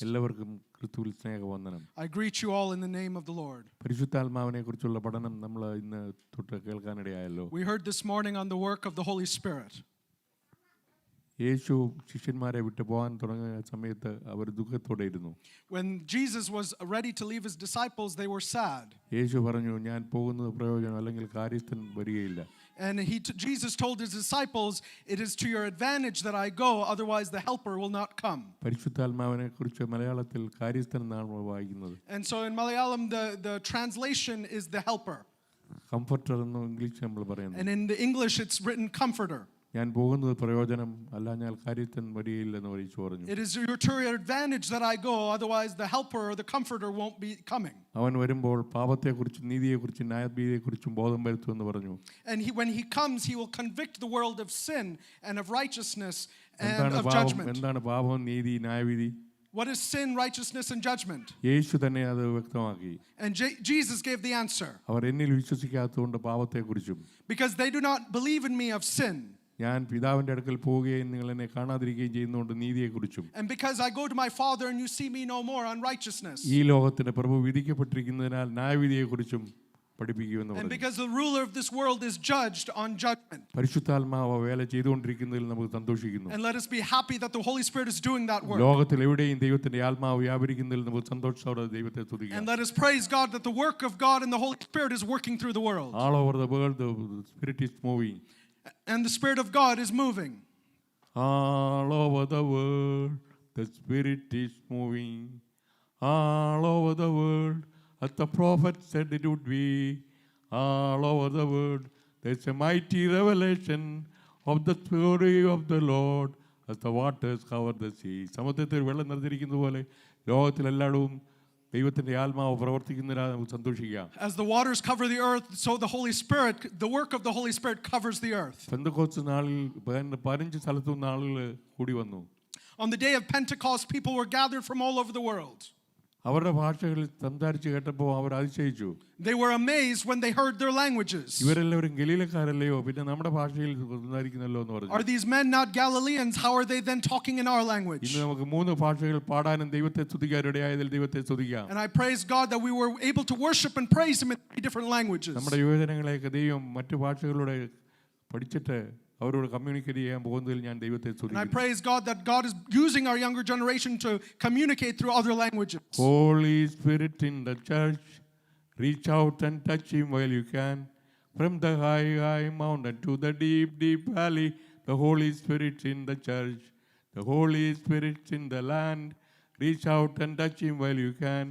എല്ലാവർക്കും ക്രിസ്തുവിൽ സ്നേഹവന്ദനം. I greet you all in the name of the Lord. പരിശുദ്ധാത്മാവിനെക്കുറിച്ചുള്ള പഠനം നമ്മൾ ഇന്ന് തൊട്ട് കേൾക്കാനിടയായല്ലോ. We heard this morning on the work of the Holy Spirit. യേശു ശിഷ്യന്മാരെ വിട്ടു പോകാൻ തുടങ്ങിയ സമയത്ത് അവർ ദുഃഖത്തോടെ ഇരുന്നു. When Jesus was ready to leave his disciples, they were sad. യേശു പറഞ്ഞു, ഞാൻ പോകുന്നത് പ്രയോജനം അല്ലെങ്കിൽ കാര്യസ്ഥൻ വരികയില്ല. And Jesus told his disciples, it is to your advantage that I go, otherwise the helper will not come. പരിശുദ്ധാത്മാവിനെക്കുറിച്ച് മലയാളത്തിൽ കാര്യസ്ഥൻ എന്നാണ് വായിക്കുന്നത്. And so in Malayalam the translation is the helper. Comforter എന്ന് ഇംഗ്ലീഷ് നമ്മൾ പറയുന്നു. And in the English it's written comforter. ഞാൻ പോകുന്നത് പ്രയോജനം അല്ല, ഞാൻ കാര്യസ്ഥൻ വരികയില്ലെന്ന് യേശു പറഞ്ഞു. It is to your advantage that I go, otherwise the helper or the comforter won't be coming. അവൻ വരുമ്പോൾ പാപത്തെക്കുറിച്ചും നീതിയെക്കുറിച്ചും ന്യായവിധിയെക്കുറിച്ചും ബോധം വരുത്തുമെന്ന് പറഞ്ഞു. And when he comes, he will convict the world of sin and of righteousness and of judgment. എന്താണ് പാപം, നീതി, ന്യായവിധി? What is sin, righteousness and judgment? യേശു തന്നെ അത് വ്യക്തമാക്കി. And Jesus gave the answer. അവർ എന്നിൽ വിശ്വസിക്കാത്തതുകൊണ്ട് പാപത്തെക്കുറിച്ചും, because they do not believe in me of sin. ഞാൻ പിതാവിന്റെ അടുക്കൽ പോവുകയും നിങ്ങൾ എന്നെ കാണാതിരിക്കുകയും ചെയ്യുന്നതുകൊണ്ട് നീതിയെക്കുറിച്ചും, and because I go to my Father and you see me no more, on righteousness. ഈ ലോകത്തിന്റെ പ്രഭു വിധിക്കപ്പെട്ടിരിക്കുന്നതിനാൽ ന്യായവിധിയെക്കുറിച്ചും പഠിപ്പിക്കുമെന്ന് പറഞ്ഞു. and because the ruler of this world is judged on judgment. പരിശുദ്ധാത്മാവ് വേല ചെയ്തുകൊണ്ടിരിക്കുന്നതിൽ നമുക്ക് സന്തോഷിക്കുന്നു. and let us be happy that the Holy Spirit is doing that work. ലോകത്തിൽ എവിടെയും ദൈവത്തിന്റെ ആത്മാവ് വ്യാപരിക്കുന്നതിൽ നമുക്ക് സന്തോഷത്തോടെ ദൈവത്തെ സ്തുതിക്കാം. and let us praise God that the work of God and the Holy Spirit is working through the world. all over the world the Spirit is moving. and the Spirit of God is moving. all over the world the Spirit is moving. all over the world, as the prophet said it would be. all over the world there's a mighty revelation of the glory of the Lord as the waters cover the sea. സമുദ്രത്തിൽ വെള്ളം നിറഞ്ഞിരിക്കുന്നത് പോലെ ലോകത്തിലെല്ലായിടവും ദൈവത്തിന്റെ ആത്മാവ് പ്രവർത്തിക്കുന്നതിനാൽ നമുക്ക് സന്തോഷിക്കാം. as the waters cover the earth, so the Holy Spirit, the work of the Holy Spirit covers the earth. Pentecost നാളിൽ 15 സ്ഥലത്തു നിന്ന് ആളുകൾ കൂടി വന്നു. on the day of Pentecost, people were gathered from all over the world. അവരുടെ ഭാഷകളിൽ സംസാരിച്ച് കേട്ടപ്പോൾ അവർ അതിശയിച്ചു. they were amazed when they heard their languages. ഇവരെല്ലാവരും ഗലീലക്കാരല്ലയോ, പിന്നെ നമ്മുടെ ഭാഷയിൽ സംസാരിക്കുന്നല്ലോ എന്ന് പറഞ്ഞു. are these men not Galileans? how are they then talking in our language? ഇന്ന് നമുക്ക് 3 ഭാഷകൾ പാടാനും ദൈവത്തെ സ്തുതിക്കാനും ഇടയായതിൽ ദൈവത്തെ സ്തുതിക്കാം. and I praise God that we were able to worship and praise him in 3 different languages. നമ്മുടെ യുവജനങ്ങളെയൊക്കെ ദൈവം മറ്റു ഭാഷകളിലൂടെ പഠിച്ചിട്ട് അവരോട് കമ്മ്യൂണിക്കേറ്റ് ചെയ്യാൻ പോകുന്നതിൽ ഞാൻ ദൈവത്തെ സ്തുതിക്കുന്നു. and I praise God that God is using our younger generation to communicate through other languages. Holy Spirit in the church, reach out and touch him while you can. From the high mountain to the deep valley, the Holy Spirit in the church, the Holy Spirit in the land, reach out and touch him while you can.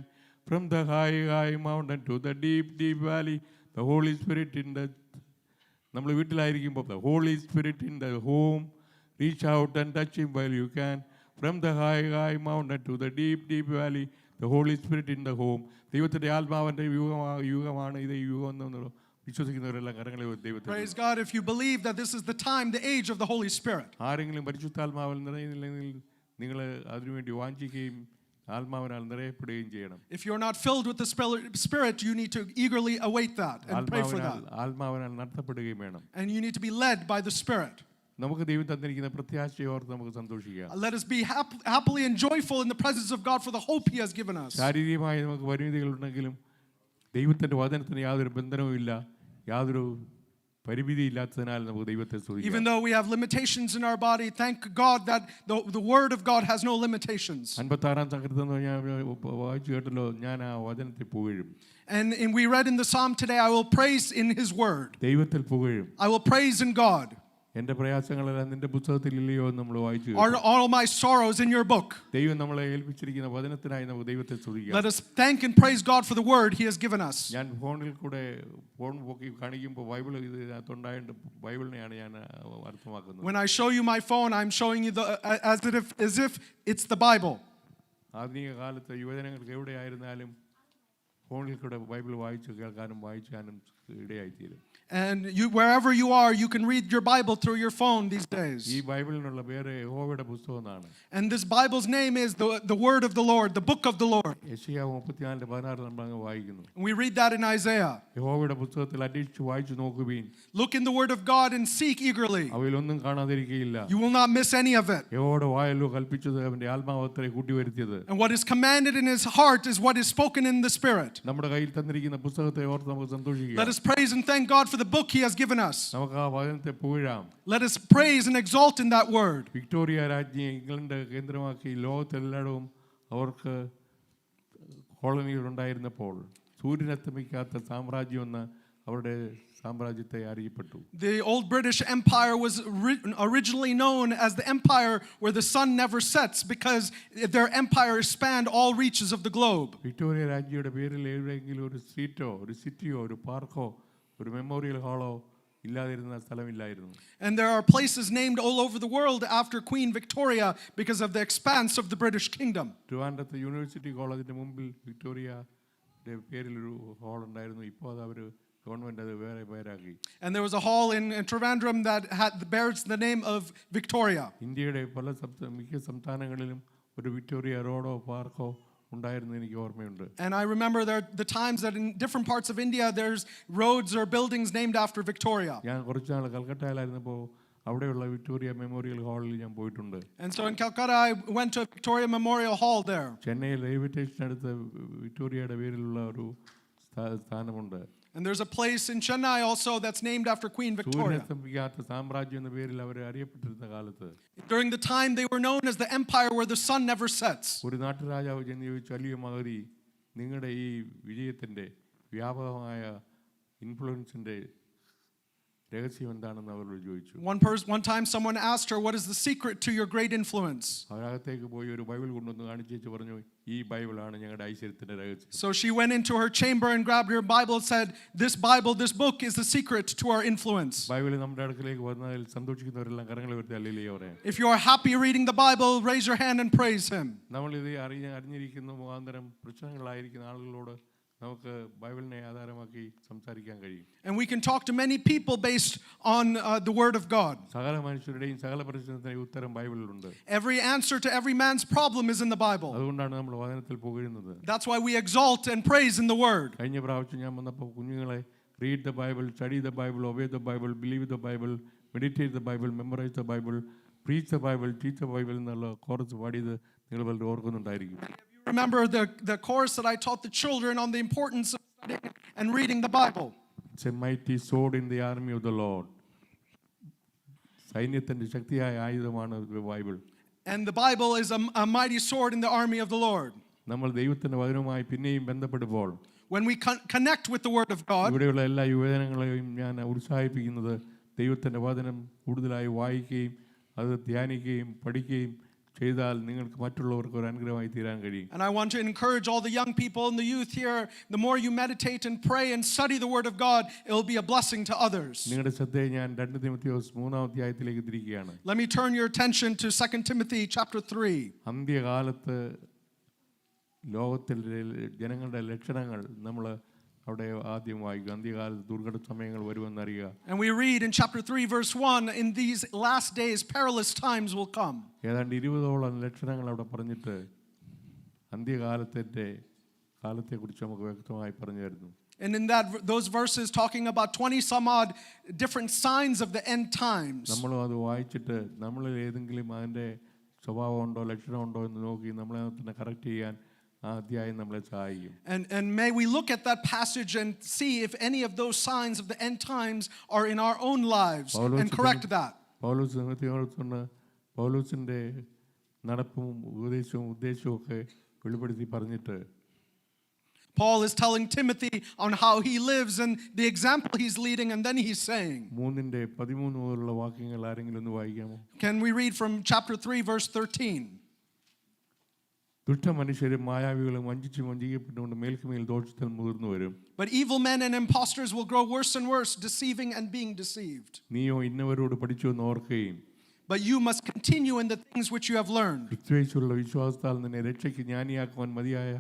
From the high mountain to the deep valley, the Holy Spirit in the, നമ്മൾ വീട്ടിലായിരിക്കുമ്പോൾ the Holy Spirit in the home, reach out and touch him while you can. From the high mountain to the deep valley, the Holy Spirit in the home. ദൈവത്തിന്റെ ആത്മാവിന്റെ യുഗമാണ് ഇത്, യുഗം എന്ന് വിശ്വസിക്കുന്നവരെല്ലാം കരങ്ങളെ ദൈവത്തെ. praise God if you believe that this is the time, the age of the Holy Spirit. ആരെങ്കിലും പരിശുദ്ധാത്മാവിൽ നിറയുന്നില്ലെങ്കിൽ നിങ്ങൾ അതിനുവേണ്ടി വാഞ്ചിക്കുകയും ആത്മാവിനാൽ നിറയപ്പെടുകയും ചെയ്യണം. if you're not filled with the Spirit, you need to eagerly await that and pray for that. ആത്മാവിനാൽ നടത്തപ്പെടുകയും വേണം. and you need to be led by the Spirit. നമുക്ക് ദൈവം തന്നിരിക്കുന്ന പ്രത്യാശയോർത്ത് നമുക്ക് സന്തോഷിക്കാം. let us be happily and joyful in the presence of God for the hope he has given us. ശാരീരികമായി നമുക്ക് പരിമിതികളുണ്ടെങ്കിലും ദൈവത്തിന്റെ വചനത്തിന് യാതൊരു ബന്ധനവും ഇല്ല, യാതൊരു പരിമിതിയില്ലാത്തതിനാൽ നമുക്ക് ദൈവത്തെ സ്തുതിക്കാം. even though we have limitations in our body, thank God that the word of God has no limitations. 56-ാം സങ്കീർത്തനം ഞാൻ വായിച്ചു കേട്ടല്ലോ, ഞാൻ ആ വചനത്തിൽ പുകഴും. and we read in the psalm today, I will praise in his word. ദൈവത്തിൽ പുകഴും. I will praise in God. എന്റെ പ്രയാസങ്ങളെല്ലാം നിന്റെ പുസ്തകത്തിൽ ഇല്ലയോ എന്ന് നമ്മൾ വായിച്ചു. are all my sorrows in your book? ദൈവം നമ്മളെ ഏൽപ്പിച്ചിരിക്കുന്ന വചനത്തിനായി നമുക്ക് ദൈവത്തെ സ്തുതിക്കാം. let us thank and praise God for the word he has given us. ഞാൻ ഫോണിൽ കൂടെ ഫോൺ പോക്കി കാണിക്കുമ്പോൾ ബൈബിൾ ഇതിനകത്തുണ്ടായിട്ട് ബൈബിളിനെയാണ് ഞാൻ അർത്ഥമാക്കുന്നത്. when I show you my phone, I'm showing you as if it's the Bible. ആധുനിക കാലത്ത് യുവജനങ്ങൾക്ക് എവിടെയായിരുന്നാലും ഫോണിൽ കൂടെ ബൈബിൾ വായിച്ചു കേൾക്കാനും വായിക്കാനും ഇടയായിത്തീരും. And wherever you are, you can read your Bible through your phone these days. ഈ ബൈബിളിനുള്ള പേര് യഹോവയുടെ പുസ്തകം എന്നാണ്. And this Bible's name is the Word of the Lord, the Book of the Lord. യെശയ്യാവ് 34:16 നമ്മൾ അങ്ങ് വായിക്കുന്നു. We read that in Isaiah. യഹോവയുടെ പുസ്തകത്തിൽ അന്വേഷിച്ച് വായിച്ചു നോക്കുവീൻ. Look in the Word of God and seek eagerly. അവയിലൊന്നും കാണാതിരിക്കുകയില്ല. You will not miss any of it. യഹോവയുടെ വായല്ലോ കൽപ്പിച്ചത് അവന്റെ ആത്മാവത്രേ കൂട്ടിവരുത്തിയത്. And what is commanded in his heart is what is spoken in the Spirit. നമ്മുടെ കയ്യിൽ തന്നിരിക്കുന്ന പുസ്തകത്തെ ഓർത്ത് നമുക്ക് സന്തോഷിക്കാം. Let us praise and thank God for the book he has given us. നമുക്ക് ആ വചനത്തെ പുകഴാം. Let us praise and exalt in that word. Victoria രാജ്ഞിയെ ഇംഗ്ലണ്ട് കേന്ദ്രമാക്കി ലോകത്തെല്ലായിടവും അവർക്ക് കോളനികൾ ഉണ്ടായിരുന്നപ്പോൾ സൂര്യനസ്തമിക്കാത്ത സാമ്രാജ്യമെന്ന് അവരുടെ സാമ്രാജ്യത്തെ അറിയപ്പെട്ടു. The old British Empire was originally known as the empire where the sun never sets because their empire spanned all reaches of the globe. Victoria രാജ്ഞിയുടെ പേരിൽ എവിടെയെങ്കിലും ഒരു സ്ട്രീറ്റോ ഒരു സിറ്റിയോ ഒരു പാർക്കോ ഒരു മെമ്മോറിയൽ ഹാളോ ഇല്ലാതിരുന്ന സ്ഥലമില്ലായിരുന്നു. And there are places named all over the world after Queen Victoria because of the expanse of the British kingdom. ട്രിവാൻഡ്രത്ത് university കോളേജിന്റെ മുമ്പിൽ വിക്ടോറിയയുടെ പേരിൽ ഒരു ഹാൾ ഉണ്ടായിരുന്നു. ഇപ്പോൾ അത് അവർ ഗവൺമെന്റ് അത് വേറെ പേരാക്കി. And there was a hall in Trivandrum that bears the name of Victoria. ഇന്ത്യയുടെ മിക്ക സംസ്ഥാനങ്ങളിലും ഒരു വിക്ടോറിയ റോഡോ പാർക്കോ ഉണ്ടായിരുന്നു എനിക്ക് ഓർമ്മയുണ്ട്. And I remember the times that in different parts of India there's roads or buildings named after Victoria. ഞാൻ കുറച്ച് നാൾ കൽക്കട്ടയിലായിരുന്നപ്പോൾ അവിടെയുള്ള വിക്ടോറിയ മെമ്മോറിയൽ ഹാളിൽ ഞാൻ പോയിട്ടുണ്ട്. And so in Calcutta I went to Victoria Memorial Hall there. ചെന്നൈയിൽ railway സ്റ്റേഷനടുത്ത് വിക്ടോറിയയുടെ പേരിലുള്ള ഒരു സ്ഥാനമുണ്ട്. And there's a place in Chennai also that's named after Queen Victoria. സൂര്യനസ്തമിക്കാത്ത സാമ്രാജ്യം എന്ന പേരിൽ അവർ അറിയപ്പെട്ടിരുന്ന കാലത്ത് During the time they were known as the empire where the sun never sets. ഒരു നാട്ടുരാജാവ് ചെന്ന് ചോദിച്ചു, അലിയ മഹരി, നിങ്ങളുടെ ഈ വിജയത്തിന്റെ വ്യാപകമായ ഇൻഫ്ലുവൻസിന്റെ രഹസ്യം എന്താണെന്ന് അവരോട് ചോദിച്ചു. One time someone asked her, what is the secret to your great influence? അവരകത്തേക്ക് പോയി ഒരു ബൈബിൾ കൊണ്ടുവന്ന് കാണിച്ചു പറഞ്ഞു, ഈ ബൈബിളാണ് ഞങ്ങളുടെ ഐശ്വര്യത്തിന്റെ രഹസ്യം. So she went into her chamber and grabbed her Bible and said, this Bible, this book is the secret to our influence. Bible നമ്മുടെ അടുക്കലേക്ക് വന്നാൽ സന്തോഷിക്കുന്നവരെല്ലാം കരങ്ങൾ ഉയർത്തി ഹല്ലേലൂയ പറയാം. If you are happy reading the Bible, raise your hand and praise him. നമ്മൾ ഇത് അറിഞ്ഞിരിക്കുന്ന മുഖാന്തരം പ്രശ്നങ്ങളായിരിക്കുന്ന ആളുകളോട് നമുക്ക് ബൈബിളിനെ ആധാരമാക്കി സംസാരിക്കാൻ കഴിയും. And we can talk to many people based on the word of God. സകല മനുഷ്യരുടെയും സകല പ്രശ്നത്തിനും ഉത്തരം ബൈബിളിലുണ്ട്. Every answer to every man's problem is in the Bible. അതുകൊണ്ടാണ് നമ്മൾ വചനത്തിൽ പുകഴുന്നത്. That's why we exalt and praise in the word. കഴിഞ്ഞ പ്രാവശ്യം ഞാൻ വന്നപ്പോൾ കുഞ്ഞുങ്ങളെ read the Bible, study the Bible, obey the Bible, believe the Bible, meditate the Bible, memorize the Bible, preach the Bible, teach the Bible എന്നുള്ള chorus പാടിയത് നിങ്ങൾ വളരെ ഓർക്കുന്നുണ്ടായിരിക്കും. Remember the chorus that I taught the children on the importance of studying and reading the Bible. It's a mighty sword in the army of the Lord. സൈന്യത്തിന്റെ ശക്തിയായ ആയുധമാണ് Bible. And the Bible is a mighty sword in the army of the Lord. നമ്മൾ ദൈവത്തിന്റെ വചനവുമായി പിന്നെയും ബന്ധപ്പെടുമ്പോൾ when we connect with the word of God, ഇവിടെയുള്ള എല്ലാ യുവജനങ്ങളെയും ഞാൻ ഉത്സാഹിപ്പിക്കുന്നത് ദൈവത്തിന്റെ വചനം കൂടുതലായി വായിക്കുകയും അത് ധ്യാനിക്കുകയും പഠിക്കുകയും ചെയ്താൽ നിങ്ങൾക്ക് മറ്റുള്ളവർക്ക് ഒരു അനുഗ്രഹമായി തീരാൻ കഴിയും. And I want to encourage all the young people and the youth here, the more you meditate and pray and study the word of God, it will be a blessing to others. നിങ്ങളുടെ ശ്രദ്ധയെ ഞാൻ 2 തിമോഥെയോസ് 3-ാം അധ്യായത്തിലേക്ക് തിരിക്കുകയാണ്. Let me turn your attention to 2 Timothy chapter 3. അന്ത്യകാലത്ത് ലോകത്തിലെ ജനങ്ങളുടെ ലക്ഷണങ്ങൾ നമ്മൾ അവിടെ ആദ്യം വായിക്കും. അന്ത്യകാലത്ത് ദുർഘട സമയങ്ങൾ വരുമെന്നറിയുക. And we read in chapter 3 verse 1, in these last days perilous times will come. ഏതാണ്ട് 20ഓളം ലക്ഷണങ്ങൾ അവിടെ പറഞ്ഞിട്ട് അന്ത്യകാലത്തിന്റെ കാലത്തെക്കുറിച്ച് നമുക്ക് വ്യക്തമായി പറഞ്ഞു തരുന്നു. And in those verses talking about 20 some odd different signs of the end times. നമ്മൾ അത് വായിച്ചിട്ട് നമ്മളിൽ ഏതെങ്കിലും അതിന്റെ സ്വഭാവമുണ്ടോ ലക്ഷണമുണ്ടോ എന്ന് നോക്കി നമ്മളെ തന്നെ കറക്റ്റ് ചെയ്യാൻ And may we look at that passage and see if any of those signs of the end times are in our own lives and correct that. പൗലോസിന്റെ നടപ്പും ഉപദേശവും ഉദ്ദേശവും ഒക്കെ വെളിപ്പെടുത്തി പറഞ്ഞിട്ട് Paul is telling Timothy on how he lives and the example he's leading, and then he's saying, 3:13 മുതലുള്ള വാക്യങ്ങൾ ആരെങ്കിലും ഒന്ന് വായിക്കാമോ? Can we read from chapter 3 verse 13? ദുഷ്ടമനുഷ്യരും മായാവികളും വഞ്ചിക്കപ്പെട്ടുകൊണ്ട് മേൽക്കുമേൽ ദോഷത്തിൽ മുതിർന്നു വരും. But evil men and impostors will grow worse and worse, deceiving and being deceived. നീയോ ഇന്നവരോട് പഠിച്ചു എന്ന് ഓർക്കുകയും But you must continue in the things which you have learned. ക്രിസ്തുയേശുവിലുള്ള വിശ്വാസത്താൽ നിന്നെ രക്ഷയ്ക്ക് ജ്ഞാനിയാക്കുവാൻ മതിയായ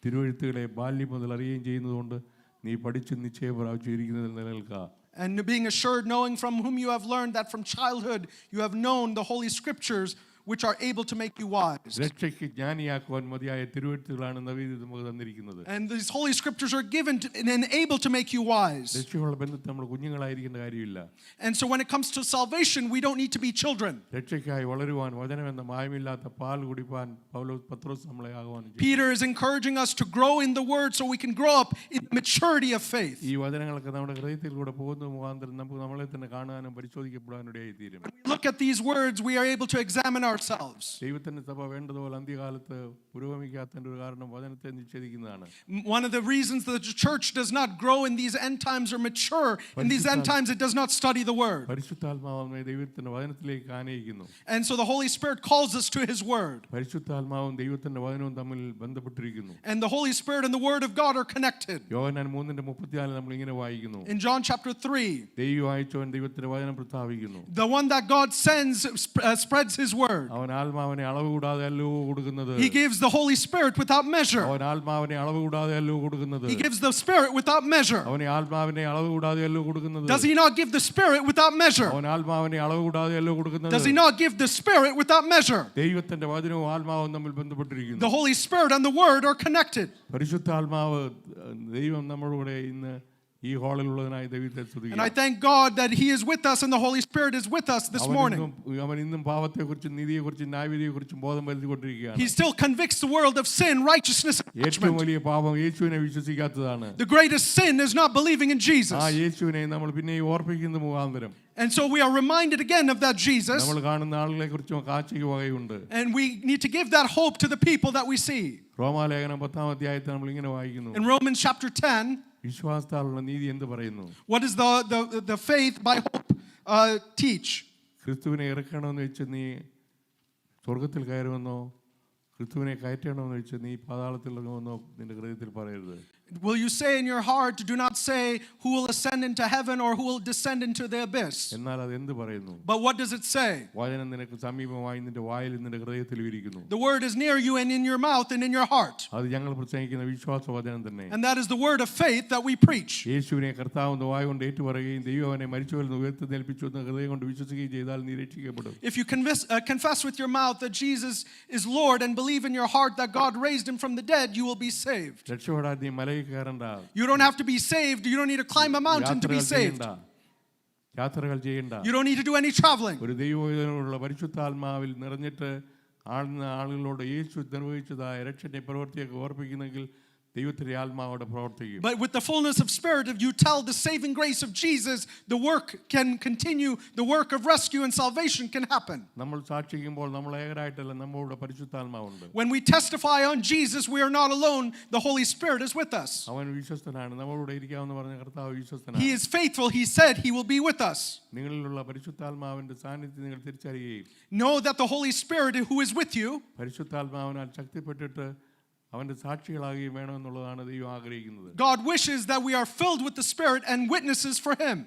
തിരുവെഴുത്തുകളെ ബാല്യം മുതൽ അറിയുകയും ചെയ്യുന്നതുകൊണ്ട് നീ പഠിച്ച് നിശ്ചയം പ്രാപിച്ചിരിക്കുന്നതിൽ നിലനിൽക്കുക. And being assured, knowing from whom you have learned that from childhood you have known the Holy Scriptures, which are able to make you wise. രക്ഷയ്ക്ക് ജ്ഞാനിയാക്കുവാൻ മതിയായ തിരുവെഴുത്തുകളാണ് നവീത് നമുക്ക് തന്നിരിക്കുന്നത്. And these Holy Scriptures are given and able to make you wise. രക്ഷയുള്ള ബന്ധത്തിൽ നമ്മൾ കുഞ്ഞുങ്ങളായിരിക്കേണ്ട കാര്യമില്ല. And so when it comes to salvation, we don't need to be children. രക്ഷയ്ക്കായി വളരുവാൻ വചനമെന്ന മായമില്ലാത്ത പാൽ കുടിപ്പാൻ പത്രോസ് നമ്മളെ ആഹ്വാനം ചെയ്തു. Peter is encouraging us to grow in the Word so we can grow up in maturity of faith. ഈ വചനങ്ങളൊക്കെ നമ്മുടെ ഹൃദയത്തിലൂടെ പോകുന്ന മുഖാന്തരം നമുക്ക് നമ്മളെ തന്നെ കാണാനും പരിശോധിക്കപ്പെടാനും ഇടയായി തീരും. When we look at these words, we are able to examine ourselves. ദൈവത്തിന്റെ സഭ വേണ്ടതുപോലെ അന്ത്യകാലത്ത് പുരോഗമിക്കാത്തതിന്റെ ഒരു കാരണം വചനത്തെ നിഷേധിക്കുന്നതാണ്. One of the reasons that the church does not grow in these end times or mature in these end times, it does not study the Word. പരിശുദ്ധാത്മാവ് ദൈവത്തിന്റെ വചനത്തിലേക്ക് ആനയിക്കുന്നു. And so the Holy Spirit calls us to His Word. പരിശുദ്ധാത്മാവും ദൈവത്തിന്റെ വചനവും തമ്മിൽ ബന്ധപ്പെട്ടിരിക്കുന്നു. And the Holy Spirit and the Word of God are connected. യോഹന്നാൻ 3:34 നമ്മൾ ഇങ്ങനെ വായിക്കുന്നു. In John chapter 3, ദൈവം അയച്ചവൻ ദൈവത്തിന്റെ വചനം പ്രസ്താവിക്കുന്നു. the one that God sends spreads His Word. അവൻ ആത്മാവിനെ അളവ് കൂടാതെ അല്ലോ കൊടുക്കുന്നത്. He gives the Holy Spirit without measure. അവൻ ആത്മാവിനെ അളവ് കൂടാതെ അല്ലോ കൊടുക്കുന്നത്. He gives the Spirit without measure. അവൻ ആത്മാവിനെ അളവ് കൂടാതെ അല്ലോ കൊടുക്കുന്നത്. Does He not give the Spirit without measure? അവൻ ആത്മാവിനെ അളവ് കൂടാതെ അല്ലോ കൊടുക്കുന്നത്. Does He not give the Spirit without measure? ദൈവത്തിന്റെ വചനവും ആത്മാവും തമ്മിൽ ബന്ധപ്പെട്ടിരിക്കുന്നു. The Holy Spirit and the Word are connected. പരിശുദ്ധാത്മാവ് ദൈവം നമ്മളോട് ഇന്ന് ഈ ഹാളിലുള്ളതിനായി ദൈവത്തെ സ്തുതിക്കുന്നു. And I thank God that He is with us and the Holy Spirit is with us this morning. അവൻ ഇന്നും പാപത്തെക്കുറിച്ചും നീതിയെക്കുറിച്ചും ന്യായവിധിയെക്കുറിച്ചും ബോധം വരുത്തിക്കൊണ്ടിരിക്കുകയാണ്. He still convicts the world of sin, righteousness, and ഏറ്റവും judgment. വലിയ പാപം യേശുവിനെ വിശ്വസിക്കാത്തതാണ്. The greatest sin is not believing in Jesus. ആ യേശുവിനെ നമ്മൾ പിന്നെയും ഓർപ്പിക്കുന്ന മുഖാന്തരം And so we are reminded again of that Jesus. നമ്മൾ കാണുന്ന ആളുകളെക്കുറിച്ചും കാഴ്ചയ്ക്ക് വകയുണ്ട്. And we need to give that hope to the people that we see. റോമാലേഖനം 10-ാം അധ്യായത്തിൽ നമ്മൾ ഇങ്ങനെ വായിക്കുന്നു. In Romans chapter 10, വിശ്വാസത്താലുള്ള നീതി എന്ത് പറയുന്നു? what does the faith by hope teach? ക്രിസ്തുവിനെ ഇറക്കണമെന്ന് വെച്ച് നീ സ്വർഗത്തിൽ കയറുമെന്നോ ക്രിസ്തുവിനെ കയറ്റണമെന്ന് വെച്ച് നീ പാതാളത്തിൽ ഇറങ്ങുമെന്നോ നിന്റെ ഹൃദയത്തിൽ പറയരുത്. Will you say in your heart, do not say who will ascend into heaven or who will descend into the abyss? എന്നാൽ അത് എന്ത് പറയുന്നു? But what does it say? വചനം നിനക്ക് സമീപമായി നിന്റെ വായിൽ നിന്റെ ഹൃദയത്തിൽ ഇരിക്കുന്നു. The word is near you and in your mouth and in your heart. അത് ഞങ്ങൾ പ്രസംഗിക്കുന്ന വിശ്വാസ വചനം തന്നെ. And that is the word of faith that we preach. യേശുവിനെ കർത്താവെന്ന് വായ കൊണ്ട് ഏറ്റുപറയുകയും ദൈവം അവനെ മരിച്ചവരിൽ നിന്ന് ഉയർത്തെഴുന്നേൽപ്പിച്ചു എന്ന് ഹൃദയം കൊണ്ട് വിശ്വസിക്കുകയും ചെയ്താൽ നീ രക്ഷിക്കപ്പെടും. If you confess with your mouth that Jesus is Lord and believe in your heart that God raised him from the dead, you will be saved. രക്ഷപ്പെടാൻ നീ മലയിൽ കയറണ്ട. You don't have to be saved. You don't need to climb a mountain to be saved. യാത്രകൾ ചെയ്യണ്ട. You don't need to do any traveling. ഒരു ദൈവവചനമുള്ള പരിശുദ്ധാത്മാവിൽ നിറഞ്ഞിട്ട് ആളുകളോട് യേശു നിർവഹിച്ചതായ രക്ഷയുടെ പ്രവൃത്തിയൊക്കെ ഓർപ്പിക്കുന്നെങ്കിൽ ദൈവത്തിന്റെ ആത്മാവോടെ പ്രവർത്തിക്കും. But with the fullness of spirit, if you tell the saving grace of Jesus, the work can continue. The work of rescue and salvation can happen. നമ്മൾ സാക്ഷിക്കുമ്പോൾ നമ്മൾ ഏകരായിട്ടല്ല, നമ്മളുടെ പരിശുദ്ധാത്മാവുണ്ട്. When we testify on Jesus, we are not alone. The Holy Spirit is with us. അവൻ വിശ്വസ്തനാണ്. നമ്മളോട് ഇരിക്കാമെന്ന് പറഞ്ഞ കർത്താവ് വിശ്വസ്തനാണ്. He is faithful. He said he will be with us. നിങ്ങളിലുള്ള പരിശുദ്ധാത്മാവിന്റെ സാന്നിധ്യം നിങ്ങൾ തിരിച്ചറിയുകയും Know that the Holy Spirit who is with you, പരിശുദ്ധാത്മാവിനാൽ ശക്തിപ്പെട്ടിട്ട് അവന്റെ സാക്ഷികളാകുകയും വേണമെന്നുള്ളതാണ് ദൈവം ആഗ്രഹിക്കുന്നത്. God wishes that we are filled with the Spirit and witnesses for him.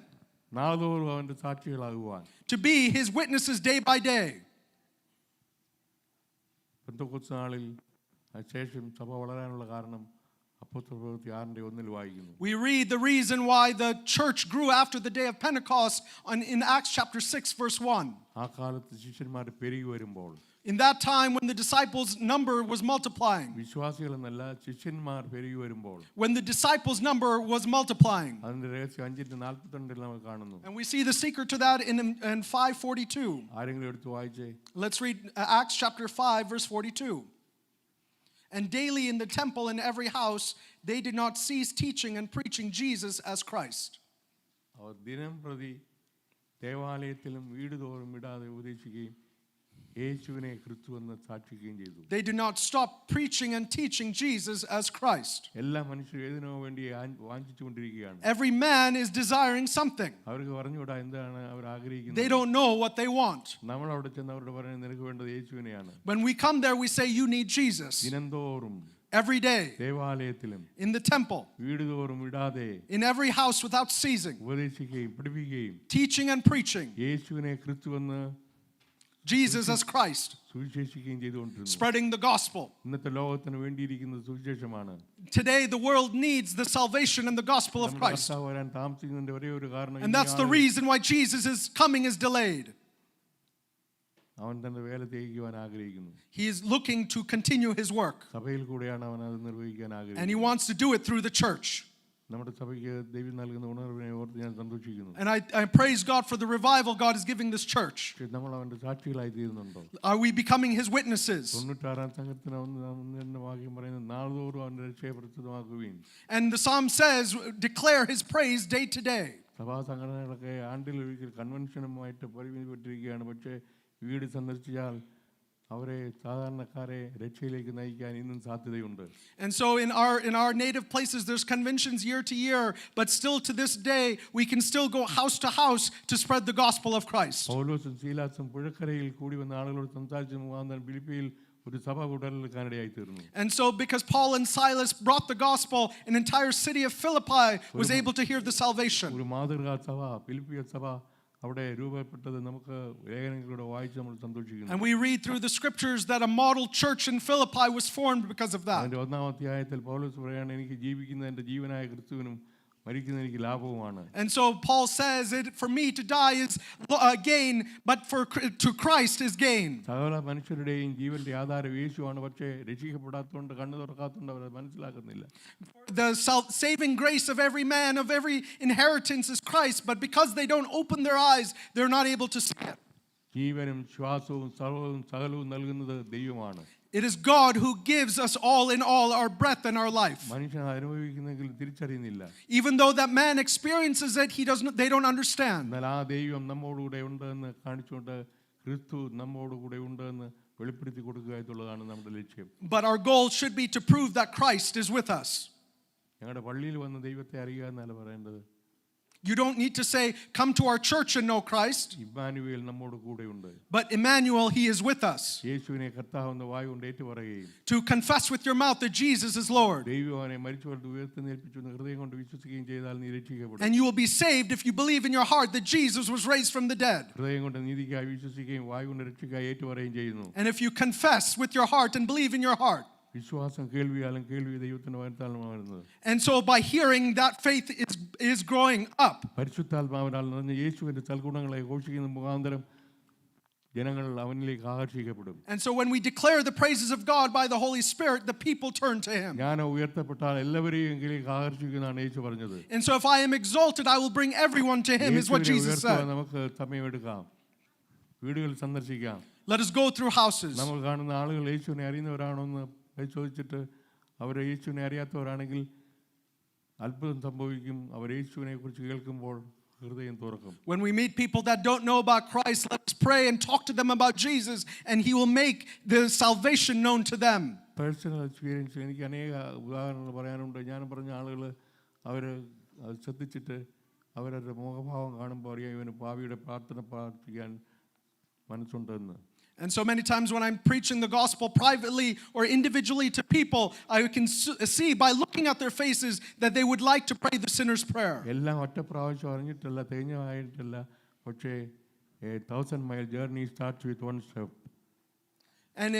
നാളോറും അവന്റെ സാക്ഷികളാകുവാൻ. To be his witnesses day by day. Pentecost നാളിൽ ശേഷം സഭ വളരാനുള്ള കാരണം അപ്പോസ്തല പ്രവൃത്തി 6:1 വായിക്കുന്നു. We read the reason why the church grew after the day of Pentecost in Acts chapter 6 verse 1. ആ കാലത്ത് ശിഷ്യന്മാർ പെരുകി വരുമ്പോൾ, In that time when the disciples' number was multiplying, വിശ്വാസികളെന്നല്ല ശിഷ്യന്മാർ പെരുകി വരുമ്പോൾ, when the disciples' number was multiplying, അതിന്റെ രഹസ്യം 5:42 നമുക്ക് കാണുന്നു. and we see the secret to that in 5:42. ആരെങ്കിലും എടുത്ത് വായിച്ചേ. Let's read Acts chapter 5 verse 42. And daily in the temple and every house they did not cease teaching and preaching Jesus as Christ. അവർ ദിനം പ്രതി ദേവാലയത്തിലും വീടുതോറും വിടാതെ ഉപദേശിക്കുകയും യേശുവിനെ ക്രിസ്തുവെന്ന് സാക്ഷിക്കുകയും ചെയ്തു. They did not stop preaching and teaching Jesus as Christ. എല്ലാ മനുഷ്യരും ഏതിനോ വേണ്ടി വാഞ്ചിച്ചുകൊണ്ടിരിക്കുകയാണ്. Every man is desiring something. അവർക്ക് പറഞ്ഞുകൂടാ എന്താണ് അവർ ആഗ്രഹിക്കുന്നത്. They don't know what they want. നമ്മൾ അവിടെ ചെന്ന് അവരോട് പറയുന്നത് നിനക്ക് വേണ്ടത് യേശുവിനെയാണ്. When we come there we say you need Jesus. ദിനംതോറും Every day, ദേവാലയത്തിലും in the temple, വീടുതോറും വിടാതെ in every house without ceasing, ഉപദേശിക്കുകയും പഠിപ്പിക്കുകയും teaching and preaching യേശുവിനെ ക്രിസ്തുവെന്ന് Jesus as Christ, സുവിശേഷിക്കുകയും ചെയ്തുകൊണ്ടിരുന്നു. spreading the gospel. ഇന്നത്തെ ലോകത്തിന് വേണ്ടിയിരിക്കുന്നത് സുവിശേഷമാണ്. Today the world needs the salvation and the gospel of നമ്മുടെ Christ. കർത്താവ് വരാൻ താമസിക്കുന്നതിന്റെ ഒരേ ഒരു കാരണം And that's the reason why Jesus' coming is delayed. അവൻ തന്റെ വേല ചെയ്യുവാൻ ആഗ്രഹിക്കുന്നു. He is looking to continue his work. സഭയിൽ കൂടെയാണ് അവൻ അത് നിർവഹിക്കാൻ And he ആഗ്രഹിക്കുന്നത്. wants to do it through the church. നമ്മുടെ സഭയ്ക്ക് ദൈവം നൽകുന്ന ഉണർവിനെ ഓർത്ത് ഞാൻ സന്തോഷിക്കുന്നു. And I praise God for the revival God is giving this church. പക്ഷേ നമ്മൾ അവന്റെ സാക്ഷികളായി തീരുന്നുണ്ടോ? Are we becoming his witnesses? 96-ാം സങ്കീർത്തനം 1 വാക്യം പറയുന്നത് നാൾതോറും അവന്റെ രക്ഷയെ പ്രസിദ്ധമാക്കുവിൻ. And the psalm says, declare his praise day to day. സഭാ സംഘടനകളൊക്കെ ആണ്ടിലൊരിക്കൽ കൺവെൻഷനുമായിട്ട് പരിമിതിപ്പെട്ടിരിക്കുകയാണ്. പക്ഷേ വീട് സന്ദർശിച്ചാൽ അവരെ സാധാരണക്കാരെ രക്ഷയിലേക്ക് നയിക്കാൻ ഇന്നും സാധ്യതയുണ്ട്. And so in our native places there's conventions year to year, but still to this day we can still go house to house to spread the gospel of Christ. പൗലോസും ശീലാസും പുഴക്കരയിൽ കൂടി വന്ന ആളുകളോട് സംസാരിച്ച മുഖാന്തരം ഫിലിപ്പിയിൽ ഒരു സഭ ഉടലെടുക്കാനിടയായി തീർന്നു. And so because Paul and Silas brought the gospel, an entire city of Philippi was able to hear the salvation. ഒരു മാതൃകാ സഭ ഫിലിപ്പിയ സഭ അവിടെ രൂപപ്പെട്ടത് നമുക്ക് ലേഖനങ്ങളിലൂടെ വായിച്ച് നമ്മൾ സന്തോഷിക്കുന്നു. And we read through the scriptures that a model church in Philippi was formed because of that. അതിന്റെ 1-ാം അധ്യായത്തിൽ പൗലോസ് പറയാണ്, എനിക്ക് ജീവിക്കുന്ന എൻ്റെ ജീവനായ ക്രിസ്തുവിനും മരിക്കുന്ന എനിക്ക് ലാഭവുമാണ്. And so Paul says, for me to die is gain, but to Christ is gain. സകല മനുഷ്യരുടെയും ജീവന്റെ ആധാരം യേശുവാണ്. പക്ഷേ രക്ഷിക്കപ്പെടാത്തതുകൊണ്ട് കണ്ണു തുറക്കാത്തതുകൊണ്ട് അവർ മനസ്സിലാക്കുന്നില്ല. The saving grace of every man, of every inheritance is Christ, but because they don't open their eyes, they're not able to see it. ജീവനും ശ്വാസവും സർവ്വവും സകലവും നൽകുന്നത് ദൈവമാണ്. It is God who gives us all in all our breath and our life. മനുഷ്യൻ അനുഭവിക്കുന്നെങ്കിൽ തിരിച്ചറിയുന്നില്ല. Even though that man experiences it, they don't understand. എന്നാൽ ആ ദൈവം നമ്മോടുകൂടെ ഉണ്ട് എന്ന് കാണിച്ചുകൊണ്ട് ക്രിസ്തു നമ്മോടുകൂടെ ഉണ്ട് എന്ന് വെളിപ്പെടുത്തി കൊടുക്കുക എന്നുള്ളതാണ് നമ്മുടെ ലക്ഷ്യം. But our goal should be to prove that Christ is with us. ഞങ്ങളുടെ പള്ളിയിൽ വന്ന് ദൈവത്തെ അറിയുക എന്നല്ല പറയേണ്ടത്. You don't need to say, come to our church and know Christ. Emmanuel നമ്മോട് കൂടെയുണ്ട്. But Emmanuel, he is with us. യേശുവിനെ കർത്താവെന്ന് വായുകൊണ്ട് ഏറ്റുപറയുകയും To confess with your mouth that Jesus is Lord. ദൈവം അവനെ മരിച്ചവരുടെ ഉയർത്തെഴുന്നേൽപ്പിച്ചു എന്ന് ഹൃദയം കൊണ്ട് വിശ്വസിക്കുകയും ചെയ്താൽ നീ രക്ഷിക്കപ്പെടും. And you will be saved if you believe in your heart that Jesus was raised from the dead. ഹൃദയം കൊണ്ട് നീതിക്കായി വിശ്വസിക്കുകയും വായുകൊണ്ട് രക്ഷയ്ക്കായി ഏറ്റുപറയുകയും ചെയ്യുന്നു. And if you confess with your heart and believe in your heart. വിശ്വാസം കേൾവിയാലും കേൾവി ദൈവത്തിന്റെ വചനത്താലാണ് വരുന്നത്. And so by hearing, that faith is growing up. പരിശുദ്ധാത്മാവിനാൽ നിറഞ്ഞ യേശുവിന്റെ സൽഗുണങ്ങളെ ഘോഷിക്കുന്ന മുഖാന്തരം ജനങ്ങൾ അവനിലേക്ക് ആകർഷിക്കപ്പെടും. And so when we declare the praises of God by the Holy Spirit, the people turn to him. ഞാൻ ഉയർത്തപ്പെട്ടാൽ എല്ലാവരെയും എങ്കിലേക്ക് ആകർഷിക്കുന്നതാണ് യേശു പറഞ്ഞത്. And so if I am exalted, I will bring everyone to him, is what Jesus said. നമുക്ക് സമയമെടുക്കാം, വീടുകൾ സന്ദർശിക്കാം. Let us go through houses. നമ്മൾ കാണുന്ന ആളുകൾ യേശുവിനെ അറിയുന്നവരാണോ എന്ന് പരിശോധിച്ചിട്ട് അവർ യേശുവിനെ അറിയാത്തവരാണെങ്കിൽ അത്ഭുതം സംഭവിക്കും. അവർ യേശുവിനെ കുറിച്ച് കേൾക്കുമ്പോൾ ഹൃദയം തുറക്കും. When we meet people that don't know about Christ, let us pray and talk to them about Jesus, and he will make the salvation known to them. Personal experience എനിക്ക് അനേക ഉദാഹരണങ്ങൾ പറയാനുണ്ട്. ഞാൻ പറഞ്ഞ ആളുകൾ അവർ ശ്രദ്ധിച്ചിട്ട് അവരുടെ മുഖഭാവം കാണുമ്പോൾ അറിയാം ഇവന് ഭാവിയുടെ പ്രാർത്ഥന പ്രാർത്ഥിക്കാൻ മനസ്സുണ്ടെന്ന്. And so many times when I'm preaching the gospel privately or individually to people, I can see by looking at their faces that they would like to pray the sinner's prayer. എല്ലാം ഒറ്റ പ്രാവശ്യം അറിഞ്ഞിട്ടല്ല, തേഞ്ഞായിട്ടല്ല. പക്ഷേ 1,000-mile journey starts with one step. And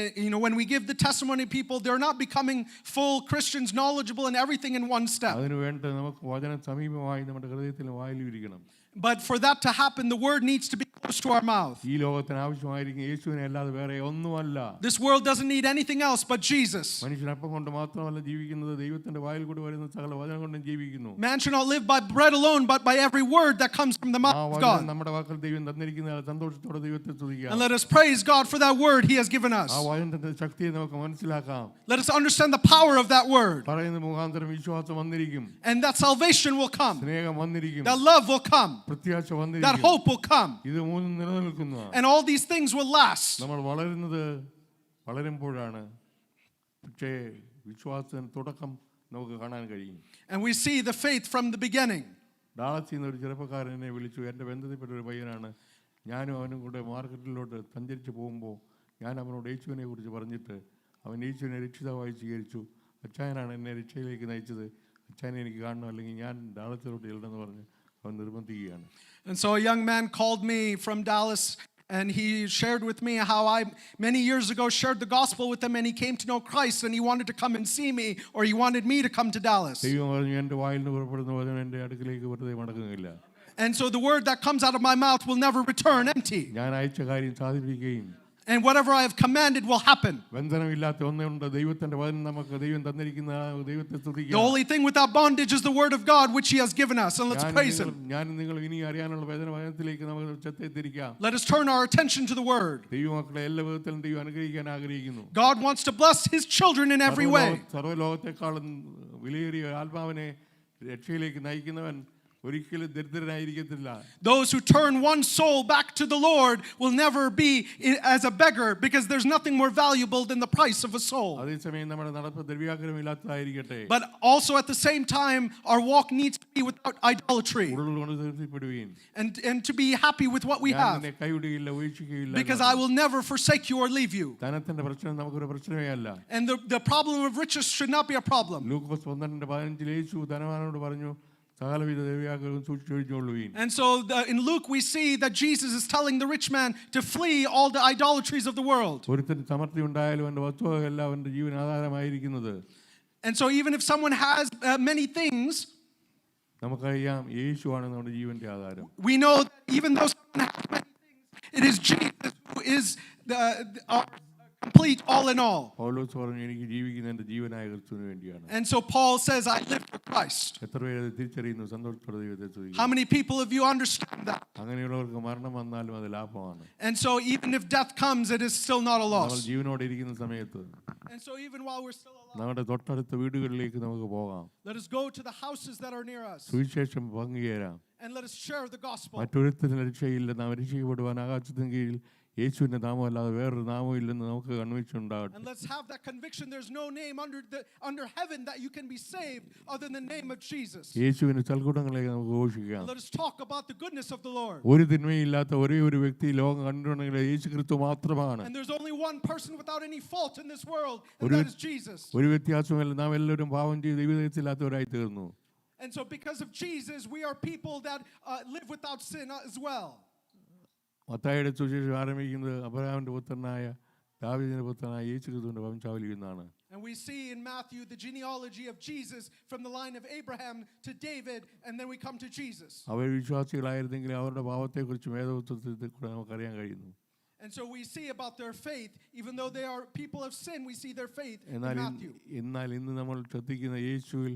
when we give the testimony, people, they're not becoming full Christians, knowledgeable in everything in one step. അതിനു വേണ്ട നമുക്ക് വചനം സമീപമായി നമ്മുടെ ഹൃദയത്തിലും വായിലും ഇരിക്കണം. But for that to happen, the word needs to be close to our mouth. ഈ ലോകത്തിന് ആവശ്യമായിരിക്കും യേശുവിനെ അല്ലാതെ വേറെ ഒന്നുമല്ല. This world doesn't need anything else but Jesus. മനുഷ്യൻ അപ്പം കൊണ്ട് മാത്രമല്ല ജീവിക്കുന്നത്, ദൈവത്തിന്റെ വായിൽ കൂടി വരുന്ന സകല വചനം കൊണ്ടും ജീവിക്കുന്നു. Man should not live by bread alone, but by every word that comes from the mouth of God. നമ്മുടെ വാക്കിൽ ദൈവം തന്നിരിക്കുന്ന സന്തോഷത്തോടെ ദൈവത്തെ സ്തുതിക്കാം. And let us praise God for that word he has given us. ആ വചനത്തിന്റെ ശക്തിയെ നമുക്ക് മനസ്സിലാക്കാം. Let us understand the power of that word. പറയുന്ന മുഖാന്തരം വിശ്വാസം വന്നിരിക്കും. And that salvation will come. സ്നേഹം വന്നിരിക്കും. That love will come. പ്രത്യാശ വന്നിരിക്കും. That hope will come. ഇത് മൂന്നും നിലനിൽക്കുന്നു. And all these things will last. നമ്മൾ വളരുമ്പോഴാണ് പക്ഷേ വിശ്വാസത്തിന് തുടക്കം നമുക്ക് കാണാൻ കഴിയും. And we see the faith from the beginning. ഡാളസിൽ നിന്ന് ഒരു ചെറുപ്പക്കാരൻ എന്നെ വിളിച്ചു. എൻ്റെ ബന്ധത്തിൽപ്പെട്ട ഒരു പയ്യനാണ്. ഞാനും അവനും കൂടെ മാർക്കറ്റിലോട്ട് സഞ്ചരിച്ച് പോകുമ്പോൾ ഞാൻ അവനോട് യേശുവിനെ കുറിച്ച് പറഞ്ഞിട്ട് അവൻ യേശുവിനെ രക്ഷിതാവായി സ്വീകരിച്ചു. അച്ചായനാണ് എന്നെ രക്ഷയിലേക്ക് നയിച്ചത്. അച്ചായനെ എനിക്ക് കാണണം, അല്ലെങ്കിൽ ഞാൻ ഡാളസിലോട്ട് ചെല്ലണമെന്ന് പറഞ്ഞ് അവൻ നിർബന്ധിക്കുകയാണ്. And so a young man called me from Dallas And he shared with me how I, many years ago, shared the gospel with him, and he came to know Christ, and he wanted to come and see me, or he wanted me to come to Dallas. ദൈവം പറഞ്ഞു, എൻ്റെ വായിൽ നിന്ന് പുറപ്പെടുന്ന വചനം എൻ്റെ അടുക്കിലേക്ക് വെറുതെ മടങ്ങുകയില്ല. And so the word that comes out of my mouth will never return empty. ഞാൻ അയച്ച കാര്യം സാധിപ്പിക്കുകയും And whatever I have commanded will happen. ബന്ധനമില്ലാത്ത ഒന്നുണ്ട്, ദൈവത്തിന്റെ വചനം നമുക്ക് ദൈവം തന്നിരിക്കുന്ന ദൈവത്തെ സ്തുതിക്കുക. The only thing without bondage is the word of God which he has given us, and let's praise him. ഞാൻ നിങ്ങൾ ഇനി അറിയാനുള്ള വചനത്തിലേക്ക് നമുക്ക് ചെത്തിത്തിരിക്കാം. Let us turn our attention to the word. ദൈവമക്കളെ എല്ലാ വിധത്തിലും ദൈവം അനുഗ്രഹിക്കാൻ ആഗ്രഹിക്കുന്നു. God wants to bless his children in every way. സർവ്വലോകത്തെക്കാളും വിലയേറിയ ആത്മാവിനെ രക്ഷയിലേക്ക് നയിക്കുന്നവൻ ഒരിക്കലും ദരിദ്രനായിരിക്കത്തില്ല. Those who turn one soul back to the Lord will never be as a beggar, because there's nothing more valuable than the price of a soul. അതേസമയം നമ്മുടെ നടപ്പ് ദ്രവ്യാഗ്രഹമില്ലാത്തതായിരിക്കട്ടെ. But also at the same time, our walk needs to be without idolatry. And to be happy with what we have. Because I will never forsake you or leave you. And the problem of riches should not be a problem. And so in Luke we see that Jesus is telling the rich man to flee all the idolatries of the world. And so even if someone has many things, we know that even though someone has many things, it is Jesus who is our complete all in all. And so Paul says, I live for Christ. How many people of you understand that? And so even if death comes, it is still not a loss. And so even while we're still alive, let us go to the houses that are near us. And let us share the gospel. യേശുവിന്റെ നാമമല്ലാതെ വേറൊരു നാമമില്ലെന്ന് നമുക്ക് conviction ഉണ്ടാകട്ടെ. And let's have that conviction, there's no name under heaven that you can be saved other than the name of Jesus. യേശുവിന്റെ ചൽക്കുടങ്ങളെ നമുക്ക് ഘോഷിക്കാം. Let us talk about the goodness of the Lord. ഒരു തിന്മയില്ലാത്ത ഒരേ ഒരു വ്യക്തി ലോകം കണ്ടിട്ടുണ്ടെങ്കിൽ യേശുക്രിസ്തു മാത്രമാണ്. And there's only one person without any fault in this world, and that is Jesus. ഒരു വ്യത്യാസവുമില്ല, നാം എല്ലാവരും പാപം ചെയ്ത് ദൈവഹിതത്തില്ലാത്തവരായി തീർന്നു. And so because of Jesus, we are people that live without sin as well. മത്തായിയുടെ സുവിശേഷം ആരംഭിക്കുന്നത് അബ്രഹാമിന്റെ പുത്രനായ ദാവീദിന്റെ പുത്രനായ യേശുക്രിസ്തുവിന്റെ വംശാവലിയിൽ നിന്നാണ്. And we see in Matthew the genealogy of Jesus from the line of Abraham to David, and then we come to Jesus. അവർ വിശ്വാസികളായിരുന്നെങ്കിൽ അവരുടെ പാപത്തെക്കുറിച്ച് വേദപുസ്തകത്തിൽ കൂടെ നമുക്ക് അറിയാൻ കഴിയുന്നു. And so we see about their faith, even though they are people of sin, we see their faith in Matthew. എന്നാൽ ഇന്ന് നമ്മൾ ശ്രദ്ധിക്കുന്ന യേശുവിൽ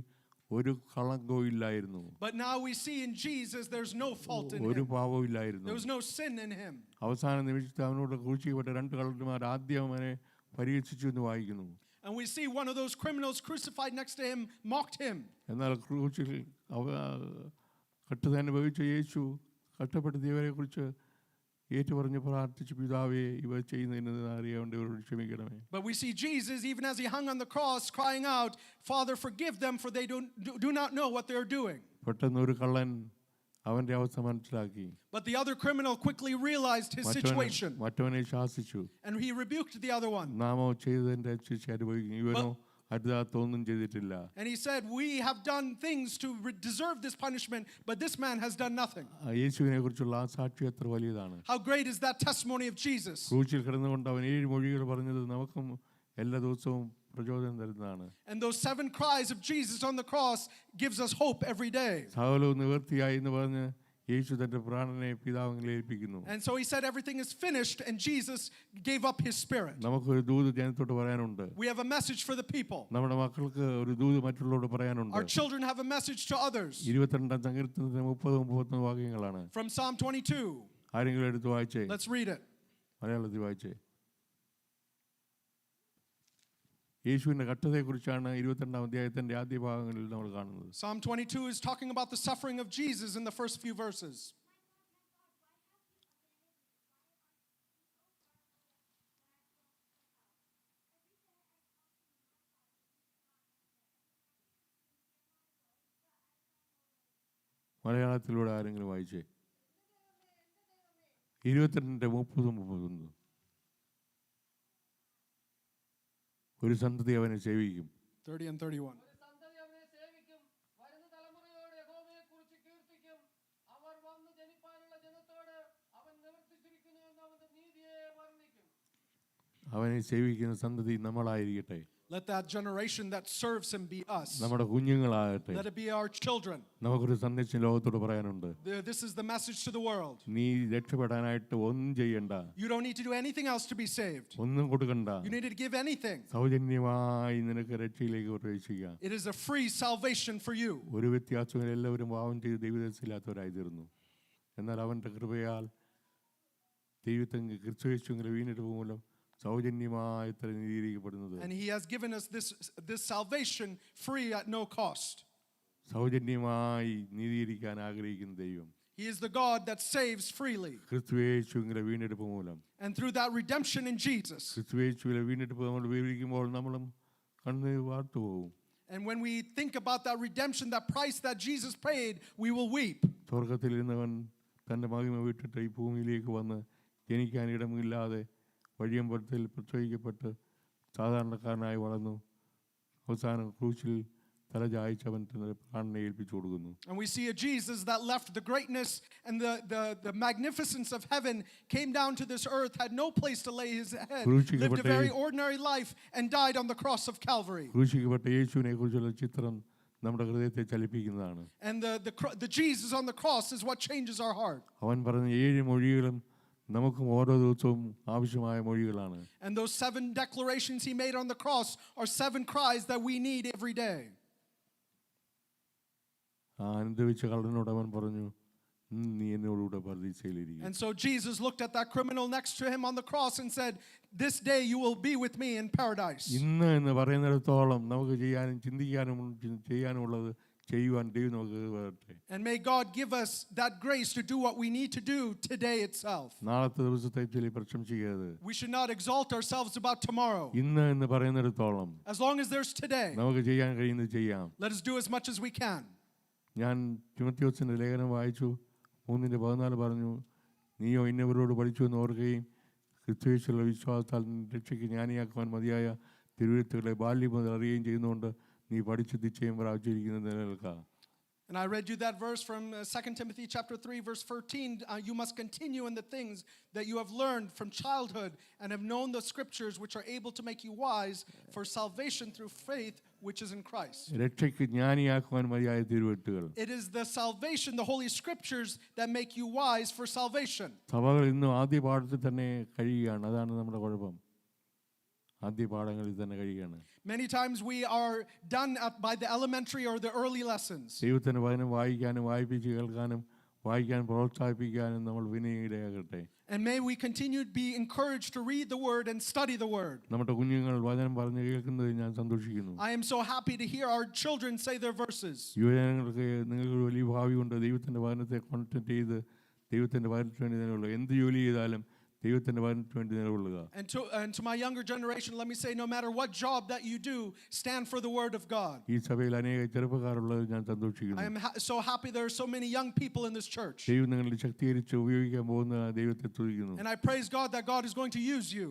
ഒരു കളങ്കവും ഇല്ലായിരുന്നു. But now we see in Jesus there's no fault in him. ഒരു പാപവും ഇല്ലായിരുന്നു. There was no sin in him. അവസാന നിമിഷത്തിൽ അവനോട് ക്രൂശിക്കപ്പെട്ട രണ്ട് കള്ളന്മാർ ആദ്യം അവനെ പരിഹസിച്ചു എന്ന് വായിക്കുന്നു. And we see one of those criminals crucified next to him mocked him. എന്നാൽ ക്രൂശിൽ കഷ്ടത അനുഭവിച്ച യേശു കഷ്ടപ്പെട്ട ദൈവത്തെക്കുറിച്ച് ഏറ്റുപറഞ്ഞ് പ്രാർത്ഥിച്ചു, പിതാവേ ഇവ ചെയ്യുന്നതിന് അറിയാണ്ട് ഇവരോട് ക്ഷമിക്കണമേ. But we see Jesus, even as he hung on the cross, crying out, Father, forgive them, for they do not know what they are doing. പെട്ടെന്ന് ഒരു കള്ളൻ അവന്റെ അവസ്ഥ മനസ്സിലാക്കി. But the other criminal quickly realized his situation. മറ്റവനെ ശാസിച്ചു. And he rebuked the other one. നാമോ ചെയ്തതിന്റെ ശിക്ഷ അനുഭവിക്കും, ഇവനോ അരുതാത്തൊന്നും ചെയ്തിട്ടില്ല. And he said, we have done things to deserve this punishment, but this man has done nothing. യേശുവിനെ കുറിച്ചുള്ള ആ സാക്ഷ്യം എത്ര വലിയതാണ്. How great is that testimony of Jesus. ക്രൂശിൽ കിടന്നുകൊണ്ട് അവൻ 7 മൊഴികൾ പറഞ്ഞത് നമുക്കും എല്ലാ ദിവസവും പ്രചോദനം തരുന്നതാണ്. And those 7 cries of Jesus on the cross gives us hope every day. സകലവും നിവൃത്തിയായി എന്ന് പറഞ്ഞ് യേശു തന്റെ പ്രാണനെ പിതാവിനെ ഏൽപ്പിക്കുന്നു. And so he said everything is finished, and Jesus gave up his spirit. നമുക്ക് ഒരു ദൂത് ജനത്തോട് പറയാനുണ്ട്. We have a message for the people. നമ്മുടെ മക്കൾക്ക് ഒരു ദൂത് മറ്റുള്ളവരോട് പറയാനുണ്ട്. Our children have a message to others. 22-ാം സങ്കീർത്തനത്തിലെ 30-31 വാക്യങ്ങളാണ്. From Psalm 22. ആരെങ്കിലും എടുത്ത് വായിച്ചേ. Let's read it. മലയാളത്തിൽ വായിച്ചേ. യേശുവിന്റെ കഷ്ടതയെക്കുറിച്ചാണ് 22-ാം അധ്യായത്തിന്റെ ആദ്യ ഭാഗങ്ങളിൽ നമ്മൾ കാണുന്നത്. Psalm 22 is talking about the suffering of Jesus in the first few verses. മലയാളത്തിലൂടെ ആരെങ്കിലും വായിച്ചേ. 22-30-31. ഒരു സന്തതി അവനെ സേവിക്കും. 30 and 31. അവനെ സേവിക്കുന്ന സന്തതി നമ്മളായിരിക്കട്ടെ. Let that generation that serves him be us. നമ്മുടെ കുഞ്ഞുങ്ങളാകട്ടെ. Let it be our children. നമുക്കൊരു സന്ദേശം ലോകത്തോട് പറയാനുണ്ട്. This is the message to the world. നീ രക്ഷപ്പെടാനായിട്ട് ഒന്നും ചെയ്യണ്ട. You don't need to do anything else to be saved. ഒന്നും കൊടുക്കണ്ട. You need to give anything. സൗജന്യമായി നിനക്ക് രക്ഷയിലേക്ക് പ്രവേശിക്കാം. It is a free salvation for you. ഒരു വ്യത്യാസവും എല്ലാവരും പാപം ചെയ്ത് ദൈവദാസരായി തീർന്നു. എന്നാൽ അവന്റെ കൃപയാൽ ദൈവത്തെ ക്രിസ്തുയേശുവിന്റെ വീണ്ടെടുപ്പ് മൂലം സൗജന്യമായി നീതീകരിക്കപ്പെടുന്നത്. And he has given us this salvation free at no cost. സൗജന്യമായി നീതീകരിക്കാൻ ആഗ്രഹിക്കുന്ന ദൈവം. He is the God that saves freely. ക്രിസ്തുയേശുവിന്റെ വീണ്ടെടുപ്പ് മൂലം. And through that redemption in Jesus. ക്രിസ്തുയേശുവിന്റെ വീണ്ടെടുപ്പ് നമ്മൾ വിവരിക്കുമ്പോൾ നമ്മളും കണ്ണുനീർ വാർത്തു പോകും. And when we think about that redemption, that price that Jesus paid, we will weep. സ്വർഗ്ഗത്തിൽ ഇരുന്നവൻ തന്റെ മഹിമ വിട്ടിട്ട് ഈ ഭൂമിയിലേക്ക് വന്ന് ജനിക്കാൻ ഇടമില്ലാതെ വഴിയമ്പലത്തിൽ പ്രസവിക്കപ്പെട്ട് സാധാരണക്കാരനായി വളർന്നു. അവസാനം ക്രൂശിൽ തലചായ്ച്ചവൻ പ്രാണനെ ഏൽപ്പിച്ചു കൊടുക്കുന്നു. And we see a Jesus that left the greatness and the magnificence of heaven, came down to this earth, had no place to lay his head, lived a very ordinary life and died on the cross of Calvary. ക്രൂശിക്കപ്പെട്ട യേശുവിനെ കുറിച്ചുള്ള ചിത്രം നമ്മുടെ ഹൃദയത്തെ ചലിപ്പിക്കുന്നതാണ്. And the Jesus on the cross is what changes our heart. അവൻ പറഞ്ഞ 7 മൊഴികളും നമുക്കും ഓരോ ദിവസവും ആവശ്യമായ മൊഴികളാണ്. And those 7 declarations he made on the cross are 7 cries that we need every day. അനുദവിച്ച കള്ളനോട് അവൻ പറഞ്ഞു, നീ എന്നോടുകൂടെ പരദീസയിലിരിക്കും. And so Jesus looked at that criminal next to him on the cross and said, this day you will be with me in paradise. ഇന്ന് എന്ന് പറയുന്നിടത്തോളം നമുക്ക് ചെയ്യാനും ചിന്തിക്കാനും ചെയ്യാനുമുള്ളത് ചെയ്യുവാൻ ദൈവം നമുക്ക് വരട്ടെ. And may God give us that grace to do what we need to do today itself. നാളത്തെ ദിവസത്തെ ചൊല്ലി പ്രശംസിക്കരുത്. We should not exalt ourselves about tomorrow. ഇന്ന് എന്ന് പറയുന്നിടത്തോളം As long as there's today, നമുക്ക് ചെയ്യാൻ കഴിയുന്നത് ചെയ്യാം. let us do as much as we can. ഞാൻ തിമോഥെയോസിന്റെ ലേഖനം വായിച്ചു. 3:14 പറഞ്ഞു, നീയോ ഇന്നവരോട് പഠിച്ചു എന്ന് ഓർക്കുകയും ക്രിസ്തുയേശുവിലുള്ള വിശ്വാസത്താൽ രക്ഷയ്ക്ക് ജ്ഞാനിയാക്കുവാൻ മതിയായ തിരുവെഴുത്തുകളെ ബാല്യം മുതൽ അറിയുകയും ചെയ്യുന്നതുകൊണ്ട് നീ പഠിച്ച് നിശ്ചയം പ്രാപിച്ചിരിക്കുന്നത് നിലനിൽക്കുക. And I read you that verse from 2 Timothy chapter 3 verse 14. You must continue in the things that you have learned from childhood and have known the scriptures which are able to make you wise for salvation through faith which is in Christ. രക്ഷയ്ക്ക് ജ്ഞാനിയാക്കുവാൻ മതിയായ തിരുവെഴുത്തുകൾ. It is the salvation, the holy scriptures that make you wise for salvation. സഭകൾ ഇന്നും ആദ്യ പാഠത്തിൽ തന്നെ കഴിയുകയാണ്. അതാണ് നമ്മുടെ കുഴപ്പം. ആദ്യ പാഠങ്ങളിൽ തന്നെ കഴിയുകയാണ്. Many times we are done by the elementary or the early lessons. ദൈവത്തിന്റെ വചനം വായിക്കാനും വായിപ്പിച്ച് കേൾക്കാനും വായിക്കാൻ പ്രോത്സാഹിപ്പിക്കാനും നമ്മൾ വിനയിടയാകട്ടെ. And may we continue to be encouraged to read the word and study the word. നമ്മുടെ കുഞ്ഞുങ്ങൾ വചനം പറഞ്ഞു കേൾക്കുന്നതിൽ ഞാൻ സന്തോഷിക്കുന്നു. I am so happy to hear our children say their verses. യുവജനങ്ങൾക്ക് നിങ്ങൾക്ക് വലിയ ഭാവിയുണ്ട്. ദൈവത്തിന്റെ വചനത്തെ കോൺസെൻട്രേറ്റ് ചെയ്ത് ദൈവത്തിന്റെ വചനത്തിന് വേണ്ടി നിലകൊള്ളുക. എന്ത് ജോലി ചെയ്താലും ദൈവത്തിന്റെ വചനത്തിന് വേണ്ടി നിലകൊള്ളുക. And to my younger generation, let me say, no matter what job that you do, stand for the word of God. ഈ സഭയിൽ അനേക ചെറുപ്പക്കാരുള്ളത് ഞാൻ സന്തോഷിക്കുന്നു. I am so happy there are so many young people in this church. ദൈവം നിങ്ങളെ ശക്തീകരിച്ച് ഉപയോഗിക്കാൻ പോകുന്ന ദൈവത്തെ സ്തുതിക്കുന്നു. And I praise God that God is going to use you.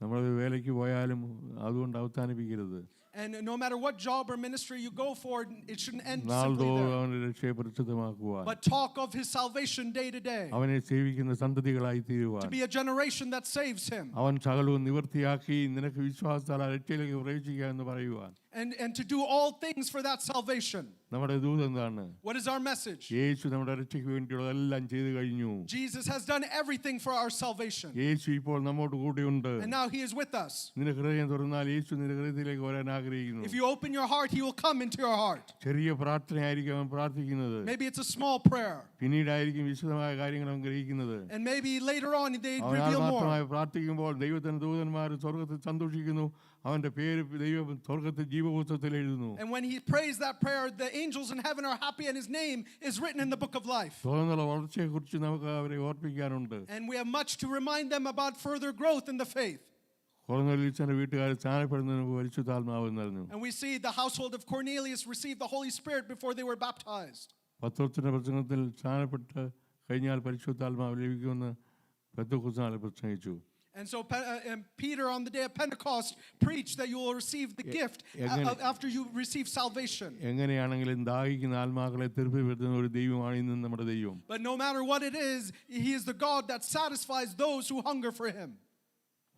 നമ്മൾ വേലയ്ക്ക് പോയാലും അതുകൊണ്ട് അവസാനിപ്പിക്കരുത്. And no matter what job or ministry you go for, it shouldn't end simply there. But talk of his salvation day to day. അവനെ സേവിക്കുന്ന സന്തതികളായി തീരുവാൻ. To be a generation that saves him. അവൻ സകലവും നിവൃത്തിയാക്കി നിനക്ക് വിശ്വാസത്താൽ രക്ഷയിലേക്ക് പ്രവേശിക്കുക എന്ന് പറയുവാൻ. And to do all things for that salvation. നമ്മുടെ ദൂത് എന്താണ്? What is our message? യേശു നമ്മുടെ രക്ഷയ്ക്ക് വേണ്ടിയുള്ളതെല്ലാം ചെയ്തു കഴിഞ്ഞു. Jesus has done everything for our salvation. യേശു ഇപ്പോൾ നമ്മോട് കൂടെയുണ്ട്. And now he is with us. നിന്റെ ഹൃദയം തുറന്നാൽ യേശു നിന്റെ ഹൃദയത്തിലേക്ക് വരാൻ ആഗ്രഹിക്കുന്നു. If you open your heart, he will come into your heart. ചെറിയ പ്രാർത്ഥനയായിരിക്കും അവൻ പ്രാർത്ഥിക്കുന്നത്. Maybe it's a small prayer. പിന്നീടായിരിക്കും വിശദമായ കാര്യങ്ങൾ അവൻ ഗ്രഹിക്കുന്നത്. And maybe later on they reveal more. അവൻ പ്രാർത്ഥിക്കുമ്പോൾ ദൈവത്തിന്റെ ദൂതന്മാർ സ്വർഗ്ഗത്തിൽ സന്തോഷിക്കുന്നു. അവന്റെ പേര് ദൈവം സ്വർഗ്ഗത്തിൽ ജീവപുസ്തകത്തിൽ എഴുതുന്നു. And when he prays that prayer, the angels in heaven are happy and his name is written in the book of life. തുടർന്നുള്ള വളർച്ചയെക്കുറിച്ച് നമുക്ക് അവരെ ഓർപ്പിക്കാനുണ്ട്. And we have much to remind them about further growth in the faith. കൊർന്നേലിയസിന്റെ വീട്ടുകാർ സ്നാനപ്പെടുന്നതിന് പരിശുദ്ധാത്മാവ് നിറഞ്ഞു. And we see the household of Cornelius receive the Holy Spirit before they were baptized. പത്രോസിന്റെ പ്രസംഗത്തിൽ സ്നാനപ്പെട്ട് കഴിഞ്ഞാൽ പരിശുദ്ധാത്മാവ് ലഭിക്കുമെന്ന് പെന്തക്കോസ്തിനാളിൽ പ്രസംഗിച്ചു. And so Peter on the day of Pentecost preached that you will receive the gift after you receive salvation. എങ്ങനെയാണെങ്കിലും ദാഹിക്കുന്ന ആത്മാക്കളെ തൃപ്തിപ്പെടുത്തുന്ന ഒരു ദൈവമാണ് ഇന്ന് നമ്മുടെ ദൈവം. But no matter what it is, he is the God that satisfies those who hunger for him.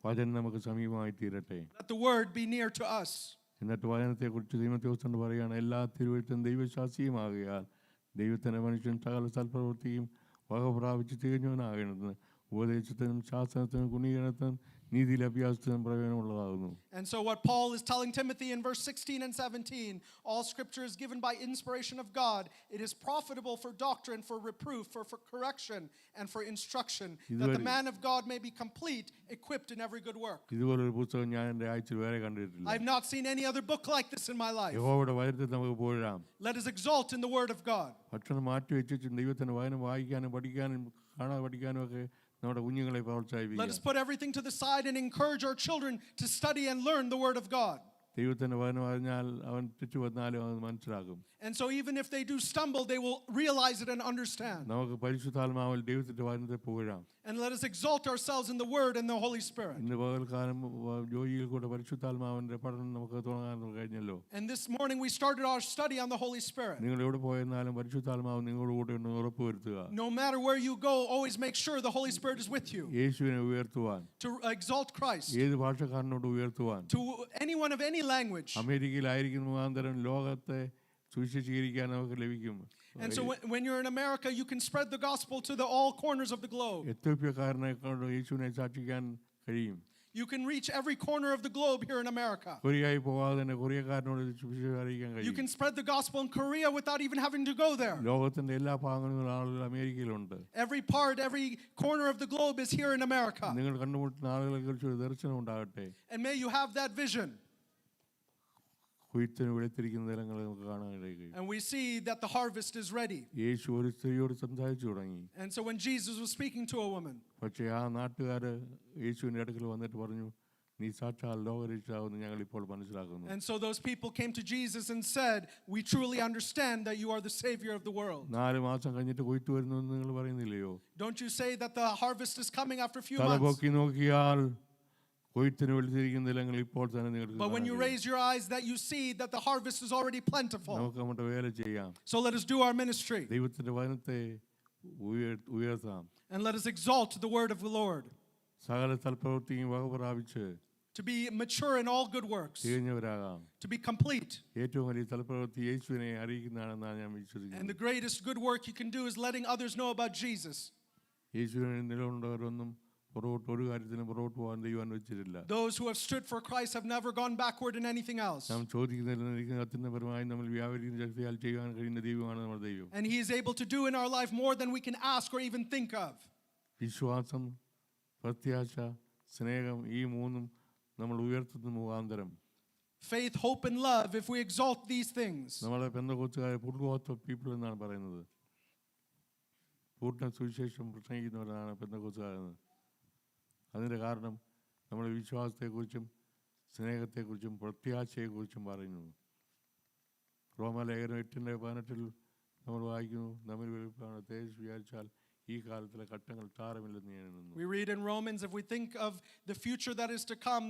വചനം നമുക്ക് സമീപമായി തീരട്ടെ. Let the word be near to us. എന്നിട്ട് വചനത്തെക്കുറിച്ച് തീമോഥെയോസ് പറയുകയാണ്, എല്ലാ തിരുവെഴുത്തും ദൈവശാസ്ത്രീയമാകയാൽ ദൈവത്തിൻ്റെ മനുഷ്യൻ സകല സൽപ്രവൃത്തിയും വക പ്രാപിച്ച് തികഞ്ഞവനാകേണ്ടത് ഉപദേശത്തിനും ശാസ്ത്രത്തിനും ഗുണീകരണത്തിനും നീതിയിൽ അഭ്യാസത്തിനും പ്രയോജനമുള്ളതാകുന്നു. And so what Paul is telling Timothy in verse 16 and 17, all scripture is given by inspiration of God. It is profitable for doctrine, for reproof, for correction, and for instruction, that the man of God may be complete, equipped in every good work. ഇതുപോലൊരു പുസ്തകം ഞാൻ എൻ്റെ ആഴ്ചയിൽ വേറെ കണ്ടിട്ടില്ല. I have not seen any other book like this in my life. യഹോവയുടെ വചനത്തിൽ നമുക്ക് പോരാം. Let us exalt in the word of God. ഭക്ഷണം മാറ്റി വെച്ചിട്ട് ദൈവത്തിൻ്റെ വചനം വായിക്കാനും പഠിക്കാനും കാണാതെ പഠിക്കാനും ഒക്കെ നമ്മുടെ കുഞ്ഞുങ്ങളെ പ്രോത്സാഹിപ്പിക്കുക. Let us put everything to the side and encourage our children to study and learn the word of God. ദൈവത്തിൻ്റെ വചനം അറിഞ്ഞാൽ അവൻ തെറ്റു വന്നാലും അവൻ മനസ്സിലാക്കും. And so even if they do stumble, they will realize it and understand. നമുക്ക് പരിശുദ്ധാത്മാവിൽ ദൈവത്തിൻ്റെ വചനത്തെ പോരാം. And let us exalt ourselves in the word and the Holy Spirit. ഇന്ന് പകൽക്കാലം ജോലിയിൽ കൂടെ പരിശുദ്ധാത്മാവിൻ്റെ പഠനം നമുക്ക് തുടങ്ങാൻ കഴിഞ്ഞല്ലോ. And this morning we started our study on the Holy Spirit. നിങ്ങൾ എവിടെ പോയെന്നാലും പരിശുദ്ധാത്മാവ് നിങ്ങളുടെ കൂടെ ഉണ്ടെന്ന് ഉറപ്പുവരുത്തുക. No matter where you go, always make sure the Holy Spirit is with you. യേശുവിനെ ഉയർത്തുവാൻ, To exalt Christ. ഏത് ഭാഷക്കാരനോട് ഉയർത്തുവാൻ, To anyone of any language. അമേരിക്കയിലായിരിക്കുന്ന മുഖാന്തരം ലോകത്തെ സുവിശേഷീകരിക്കാൻ നമുക്ക് ലഭിക്കും. And so when you're in America, you can spread the gospel to all corners of the globe. എത്യോപ്യക്കാരനെ കൊണ്ട് യേശുവിനെ സാക്ഷിക്കാൻ കഴിയും. You can reach every corner of the globe here in America. കൊറിയയിൽ പോകാതെ തന്നെ കൊറിയക്കാരനോട് സുവിശേഷം അറിയിക്കാൻ You കഴിയും. can spread the gospel in Korea without even having to go there. ലോകത്തിന്റെ എല്ലാ ഭാഗങ്ങളിലും ആളുകൾ അമേരിക്കയിലുണ്ട്. Every part, every corner of the globe is here in America. നിങ്ങൾ കണ്ടുമുട്ടുന്ന ആളുകളെ കുറിച്ച് ഒരു ദർശനം ഉണ്ടാകട്ടെ. And may you have that vision. കൊയ്ത്തിന് വെളുത്തിരിക്കുന്ന നിലങ്ങൾ നമുക്ക് കാണാൻ കഴിയും. And we see that the harvest is ready. യേശു ഒരു സ്ത്രീയോട് സംസാരിച്ചു തുടങ്ങി. And so when Jesus was speaking to a woman, പക്ഷേ ആ നാട്ടുകാര് യേശുവിന്റെ അടുക്കൽ വന്നിട്ട് പറഞ്ഞു, നീ സാക്ഷാൽ ലോകരക്ഷിതാവെന്ന് ഞങ്ങൾ ഇപ്പോൾ മനസ്സിലാക്കുന്നു. and so those people came to Jesus and said, we truly understand that you are the savior of the world. 4 മാസം കഴിഞ്ഞിട്ട് കൊയ്ത്ത് വരുന്നു എന്ന് നിങ്ങൾ പറയുന്നില്ലയോ? Don't you say that the harvest is coming after a few തല months? പൊക്കി നോക്കിയാൽ കൊയ്ത്തിന് വെളുത്തിരിക്കുന്ന നിലങ്ങൾ ഇപ്പോൾ തന്നെ നിങ്ങൾക്ക് But when you raise your eyes, that you see that the harvest is already plentiful. നമുക്ക് നമ്മുടെ വേല ചെയ്യാം. So let us do our ministry. ദൈവത്തിന്റെ വചനത്തെ ഉയർത്താം. And let us exalt the word of the Lord. സകല സൽപ്രവൃത്തിയും വക പ്രാപിച്ച് To be mature in all good works. തികഞ്ഞവരാകാം. To be complete. ഏറ്റവും വലിയ സൽപ്രവൃത്തി യേശുവിനെ അറിയിക്കുന്നതാണെന്നാണ് ഞാൻ വിശ്വസിക്കുന്നത്. And the greatest good work you can do is letting others know about Jesus. യേശുവിനെ നിലകൊണ്ടവരൊന്നും പുറകോട്ട് ഒരു കാര്യത്തിനും പുറകോട്ട് പോകാൻ ദൈവം അനുവദിച്ചിട്ടില്ല. Those who have stood for Christ have never gone backward in anything else. നാം ചോദിക്കുന്നതിലും അത്യന്തപരമായി നമ്മൾ വ്യാപരിക്കുന്ന ശക്തിയാൽ ചെയ്യാൻ കഴിയുന്ന ദൈവമാണ് നമ്മുടെ ദൈവം. And he is able to do in our life more than we can ask or even think of. വിശ്വാസം, പ്രത്യാശ, സ്നേഹം, ഈ മൂന്നും നമ്മൾ ഉയർത്തുന്ന മുഖാന്തരം Faith, hope, and love, if we exalt these things. നമ്മളെ പെന്തക്കോസ്തുകാരെ ഫുൾ പീപ്പിൾ എന്നാണ് പറയുന്നത്. പൂർണ്ണ സുവിശേഷം പ്രസംഗിക്കുന്നവരാണ് പെന്തക്കോസ്തുകാരെന്ന്. അതിൻ്റെ കാരണം നമ്മൾ വിശ്വാസത്തെക്കുറിച്ചും സ്നേഹത്തെക്കുറിച്ചും പ്രത്യാശയെക്കുറിച്ചും പറയുന്നു. റോമാലേഖനം 8:18 നമ്മൾ വായിക്കുന്നു, നമ്മൾ വെളിപ്പാണ് തേജസ് വിചാരിച്ചാൽ ഈ കാലത്തിലെ ഘട്ടങ്ങൾ താരമില്ലെന്ന് ഞാൻ എണ്ണുന്നു. We read in Romans, if we think of the future that is to come,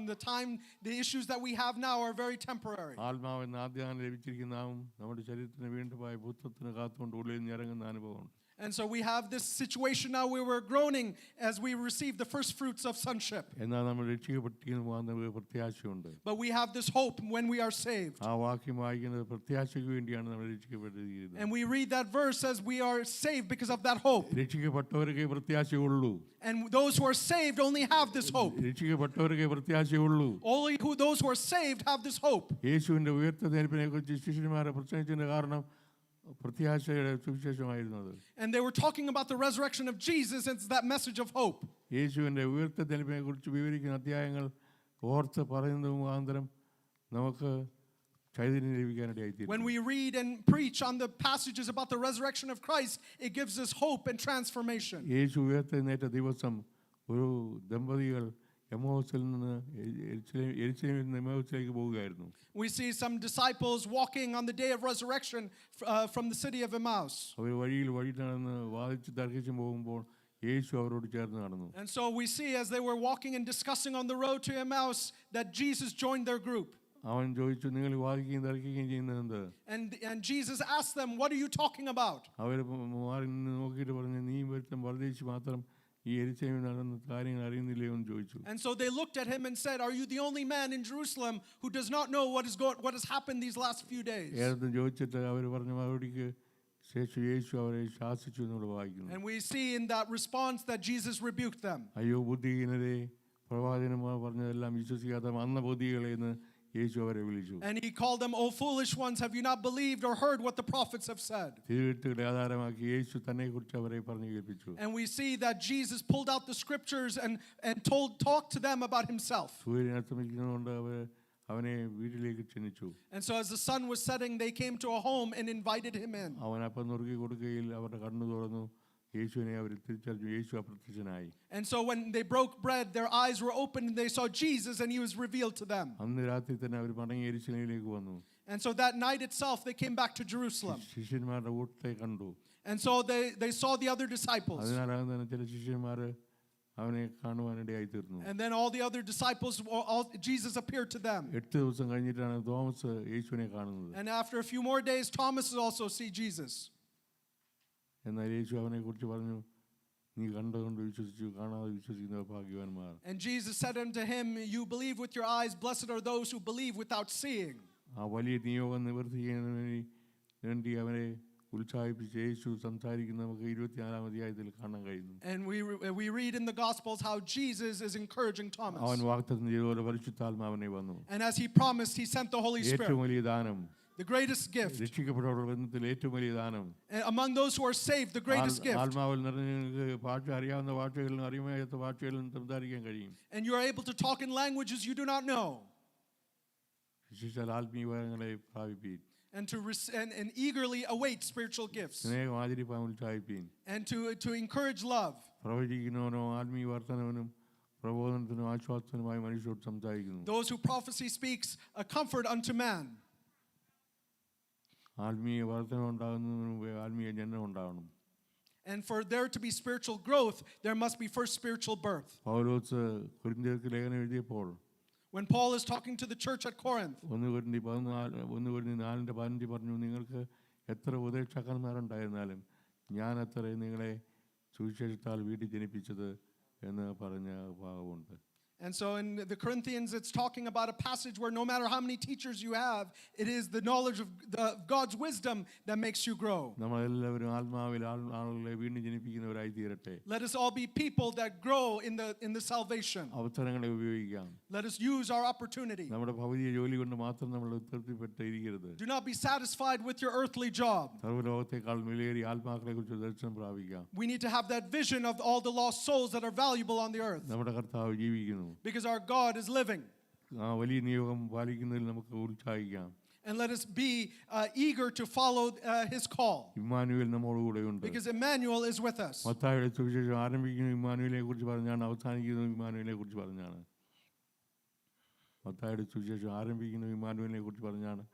the issues that we have now are very temporary. ആത്മാവെന്ന് ആദ്യം ലഭിച്ചിരിക്കുന്ന നാം നമ്മുടെ ശരീരത്തിന് വീണ്ടുമായി പുത്രത്തിന് കാത്തുകൊണ്ട് ഉള്ളിൽ നിന്ന് ഇറങ്ങുന്ന അനുഭവം. And so we have this situation now where we're groaning as we receive the first fruits of sonship. എന്നാൽ നമ്മൾ രക്ഷിക്കപ്പെട്ടിരിക്കുന്ന പ്രത്യാശയുണ്ട്. But we have this hope when we are saved. ആ വാക്യം വായിക്കുന്നത് പ്രത്യാശയ്ക്ക് വേണ്ടിയാണ് നമ്മൾ രക്ഷിക്കപ്പെട്ടിരിക്കുന്നത്. And we read that verse as we are saved because of that hope. രക്ഷിക്കപ്പെട്ടവർക്ക് പ്രത്യാശയുള്ളൂ. And those who are saved only have this hope. രക്ഷിക്കപ്പെട്ടവർക്ക് പ്രത്യാശയുള്ളൂ. Only those who are saved have this hope. യേശുവിന്റെ ഉയർത്തെഴുന്നേൽപ്പിനെ കുറിച്ച് ശിഷ്യന്മാരെ പ്രസംഗിച്ചതിന്റെ കാരണം പ്രത്യാശയുടെ സുവിശേഷമായിരുന്നത്. And they were talking about the resurrection of Jesus, and it's that message of hope. യേശുവിന്റെ ഉയർത്തെഴുന്നേൽപ്പിനെ കുറിച്ച് വിവരിക്കുന്ന അധ്യായങ്ങൾ ഓർത്ത് പറയുന്നത് മുഖാന്തരം നമുക്ക് ചൈതന്യം ലഭിക്കാനിടയായിത്തീരും. When we read and preach on the passages about the resurrection of Christ, it gives us hope and transformation. യേശു ഉയർത്തെഴുന്നേറ്റ ദിവസം ഒരു ദമ്പതികൾ എമ്മൗസിൽ നിന്ന് യെരുശലേമിൽ നിന്ന് എമ്മൗസിലേക്ക് പോവുകയായിരുന്നു. We see some disciples walking on the day of resurrection from the city of Emmaus. അവർ വഴിയിൽ വഴി നടന്ന് വാദിച്ച് തർക്കിച്ചും പോകുമ്പോൾ യേശു അവരോട് ചേർന്ന് നടന്നു. And so we see as they were walking and discussing on the road to Emmaus that Jesus joined their group. അവൻ ചോദിച്ചു, നിങ്ങൾ വാദിക്കുകയും തർക്കിക്കുകയും ചെയ്യുന്നത് എന്ത്? And Jesus asked them, what are you talking about? അവർ മാറി നിന്ന് നോക്കിയിട്ട് പറഞ്ഞു, നീ വരുത്തം പരദേശി മാത്രം ഈ യെരൂശലേമിൽ നടന്ന കാര്യങ്ങൾ അറിയുന്നില്ലയോ എന്ന് ചോദിച്ചു. And so they looked at him and said, "Are you the only man in Jerusalem who does not know what has happened these last few days?" ഏതെന്ന് ചോദിച്ചിട്ട് അവർ പറഞ്ഞ മറുപടിക്ക് ശേഷം യേശു അവരെ ശാസിച്ചു എന്നുള്ള വായിക്കുന്നു. And we see in that response that Jesus rebuked them. അയ്യോ ബുദ്ധിഹീനരെ, പ്രവാചകന്മാർ പറഞ്ഞതെല്ലാം വിശ്വസിക്കാത്ത മന്ദബുദ്ധികളെ എന്ന് യേശു അവരെ വിളിച്ചു. And he called them, "O foolish ones, have you not believed or heard what the prophets have said?" തിരുവെഴുത്തുകളെ ആധാരമാക്കി യേശു തന്നെക്കുറിച്ച് അവരെ പറഞ്ഞു കേൾപ്പിച്ചു. And we see that Jesus pulled out the scriptures and talked to them about himself. സൂര്യൻ അസ്തമിക്കുന്നതുകൊണ്ട് അവനെ വീട്ടിലേക്ക് ക്ഷണിച്ചു. And so as the sun was setting, they came to a home and invited him in. അവൻ അപ്പം നുറുക്കി കൊടുക്കുകയിൽ അവരുടെ കണ്ണു തുറന്നു. യേശുവിനെ അവർ തിരിച്ചറിഞ്ഞു. യേശു അപ്രത്യക്ഷനായി. And so when they broke bread, their eyes were opened and they saw Jesus and he was revealed to them. അന്ന് രാത്രി തന്നെ അവർ മടങ്ങി യെരൂശലേമിലേക്ക് വന്നു. And so that night itself they came back to Jerusalem. ശിഷ്യന്മാരുടെ കൂട്ടത്തെ കണ്ടു. And so they saw the other disciples. അതിനാലാണ് തന്നെ ചില ശിഷ്യന്മാർ അവനെ കാണുവാനിടയായി തീർന്നു. And then all the other disciples, Jesus appeared to them. 8 ദിവസം കഴിഞ്ഞിട്ടാണ് തോമസ് യേശുവിനെ കാണുന്നത്. And after a few more days, Thomas also see Jesus. എന്നാൽ യേശു അവനെ കുറിച്ച് പറഞ്ഞു, നീ കണ്ടുകൊണ്ട് വിശ്വസിച്ചു, കാണാതെ വിശ്വസിക്കുന്നവർ ഭാഗ്യവാന്മാർ. And Jesus said unto him, "You believe with your eyes, blessed are those who believe without seeing." ആ വലിയ നിയോഗം നിവർത്തിക്കുന്നതിന് വേണ്ടി അവനെ ഉത്സാഹിപ്പിച്ച് യേശു സംസാരിക്കുന്ന നമുക്ക് 24-ാം അധ്യായത്തിൽ കാണാൻ കഴിയുന്നു. And we read in the Gospels how Jesus is encouraging Thomas. അവൻ വാഗ്ദത്തം ചെയ്തതുപോലെ പരിശുദ്ധാത്മാവിനെ വന്നു. And as he promised, he sent the Holy Spirit. ഏറ്റവും വലിയ ദാനം, the greatest gift. രക്ഷിക്കപ്പെട്ടവരുടെ ബന്ധത്തിൽ ഏറ്റവും വലിയ ദാനം. Among those who are saved, the greatest gift. ആത്മാവിൽ നിറഞ്ഞ ഭാഷ, അറിയാവുന്ന ഭാഷകളിലും അറിയാത്ത ഭാഷകളിലും സംസാരിക്കാൻ കഴിയും. And you are able to talk in languages you do not know. വിശേഷാൽ ആത്മീയങ്ങളെ പ്രാപിപ്പീൻ. And eagerly await spiritual gifts. സ്നേഹം ആചരിപ്പാൻ ഉത്സാഹിപ്പീൻ. And to encourage love. പ്രവചിക്കുന്നവനോ ആത്മീയ വർത്തനവനും പ്രബോധനത്തിനും ആശ്വാസത്തിനുമായി മനുഷ്യരോട് സംസാരിക്കുന്നു. Those who prophecy speaks a comfort unto man. ആത്മീയ വർധനം ഉണ്ടാകുന്നതിന് മുമ്പേ ആത്മീയ ജനനം ഉണ്ടാകണം. And for there to be spiritual growth, there must be first spiritual birth. പൗലോസ് കൊരിന്ത്യർക്ക് ലേഖനം എഴുതിയപ്പോൾ, when Paul is talking to the church at Corinth, 1 കൊരിന്ത്യർ 4:15 പറഞ്ഞു, നിങ്ങൾക്ക് എത്ര ഉപദേഷ്ടാക്കന്മാരുണ്ടായിരുന്നാലും ഞാൻ അത്ര നിങ്ങളെ സുവിശേഷത്താൽ വീട്ടിൽ ജനിപ്പിച്ചത് എന്ന് പറഞ്ഞ ഭാഗമുണ്ട്. And so in the Corinthians, it's talking about a passage where no matter how many teachers you have, it is the knowledge of God's wisdom that makes you grow. നമ്മളെല്ലാവരും ആത്മാവിൽ ആളുകളെ വീണ്ടും ജനിപ്പിക്കുന്നവരായി തീരട്ടെ. Let us all be people that grow in the salvation. അവസരങ്ങളെ ഉപയോഗിക്കാം. Let us use our opportunity. നമ്മുടെ ഭൗതിക ജോലി കൊണ്ട് മാത്രം നമ്മൾ തൃപ്തിപ്പെട്ടിരിക്കരുത്. Do not be satisfied with your earthly job. സർവ്വലോകത്തെക്കാൾ വിലയേറിയ ആത്മാക്കളെ കുറിച്ച് ദർശനം പ്രാപിക്കാം. We need to have that vision of all the lost souls that are valuable on the earth. നമ്മുടെ കർത്താവ് ജീവിക്കുന്നു. Because our God is living. ആ വലിയ നിയോഗം പാലിക്കുന്നതിൽ നമുക്ക് ഉത്സാഹിക്കാം. And let us be eager to follow his call. Emmanuel നമ്മോടുകൂടെ ഉണ്ട്. Because Emmanuel is with us. മത്തായിയുടെ സുവിശേഷം ആരംഭിക്കുന്നത് ഇമ്മാനുവേലിനെ കുറിച്ച് പറഞ്ഞാണ്, അവസാനിക്കുന്നത് ഇമ്മാനുവേലിനെ കുറിച്ച് പറഞ്ഞാണ്. മത്തായിയുടെ സുവിശേഷം ആരംഭിക്കുന്നത് ഇമ്മാനുവേലിനെ കുറിച്ച് പറഞ്ഞാണ്,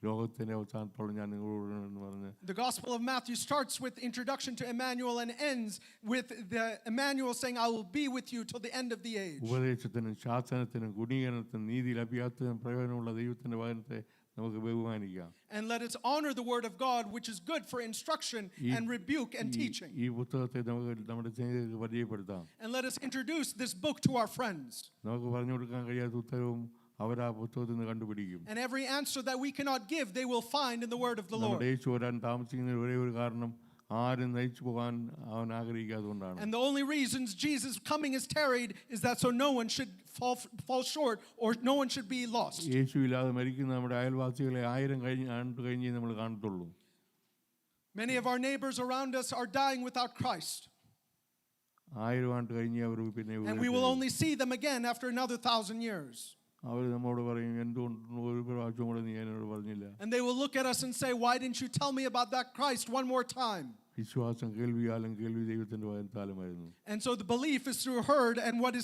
ലോകത്തിന്റെ അവസാനത്തോളം ഞാൻ നിങ്ങളോട് എന്ന് പറഞ്ഞ്. The Gospel of Matthew starts with introduction to Emmanuel and ends with the Emmanuel saying, "I will be with you till the end of the age." ഉപദേശത്തിനും ശാസനത്തിനും ഗുണീകരണത്തിനും നീതിയിൽ അഭ്യാസത്തിനും പ്രയോജനമുള്ള ദൈവത്തിന്റെ വചനത്തെ നമുക്ക് ബഹുമാനിക്കാം. And let us honor the word of God, which is good for instruction and rebuke and teaching. ഈ പുസ്തകത്തെ നമുക്ക് നമ്മുടെ സ്നേഹിതർക്ക് പരിചയപ്പെടുത്താം. And let us introduce this book to our friends. നമുക്ക് പറഞ്ഞു കൊടുക്കാൻ കഴിയാത്ത ഉത്തരവും അവർ ആ പുസ്തകത്തിൽ നിന്ന് കണ്ടുപിടിക്കും. And every answer that we cannot give, they will find in the word of the Lord. നമ്മുടെ യേശു വരാൻ താമസിക്കുന്ന ഒരേ ഒരു കാരണം ആരും നയിച്ചു പോകാൻ അവൻ ആഗ്രഹിക്കാത്തതുകൊണ്ടാണ്. And the only reasons Jesus coming is tarried is that so no one should fall short or no one should be lost. യേശു ഇല്ലാതെ മരിക്കുന്ന നമ്മുടെ അയൽവാസികളെ 1000 ആണ്ട് കഴിഞ്ഞേ നമ്മൾ കാണത്തുള്ളൂ. Many of our neighbors around us are dying without Christ. 1000 ആണ്ട് കഴിഞ്ഞേ അവർ പിന്നെ And we will only see them again after another 1,000 years. അവർ നമ്മോട് പറയും, എന്തുകൊണ്ട് ഒരു പ്രാവശ്യം കൂടെ നീ എന്നോട് പറഞ്ഞില്ല. And they will look at us and say, "Why didn't you tell me about that Christ one more time?" വിശ്വാസം കേൾവിയാലും കേൾവി ദൈവത്തിന്റെ വചനത്താലുമായിരുന്നു. And so the belief is through heard and what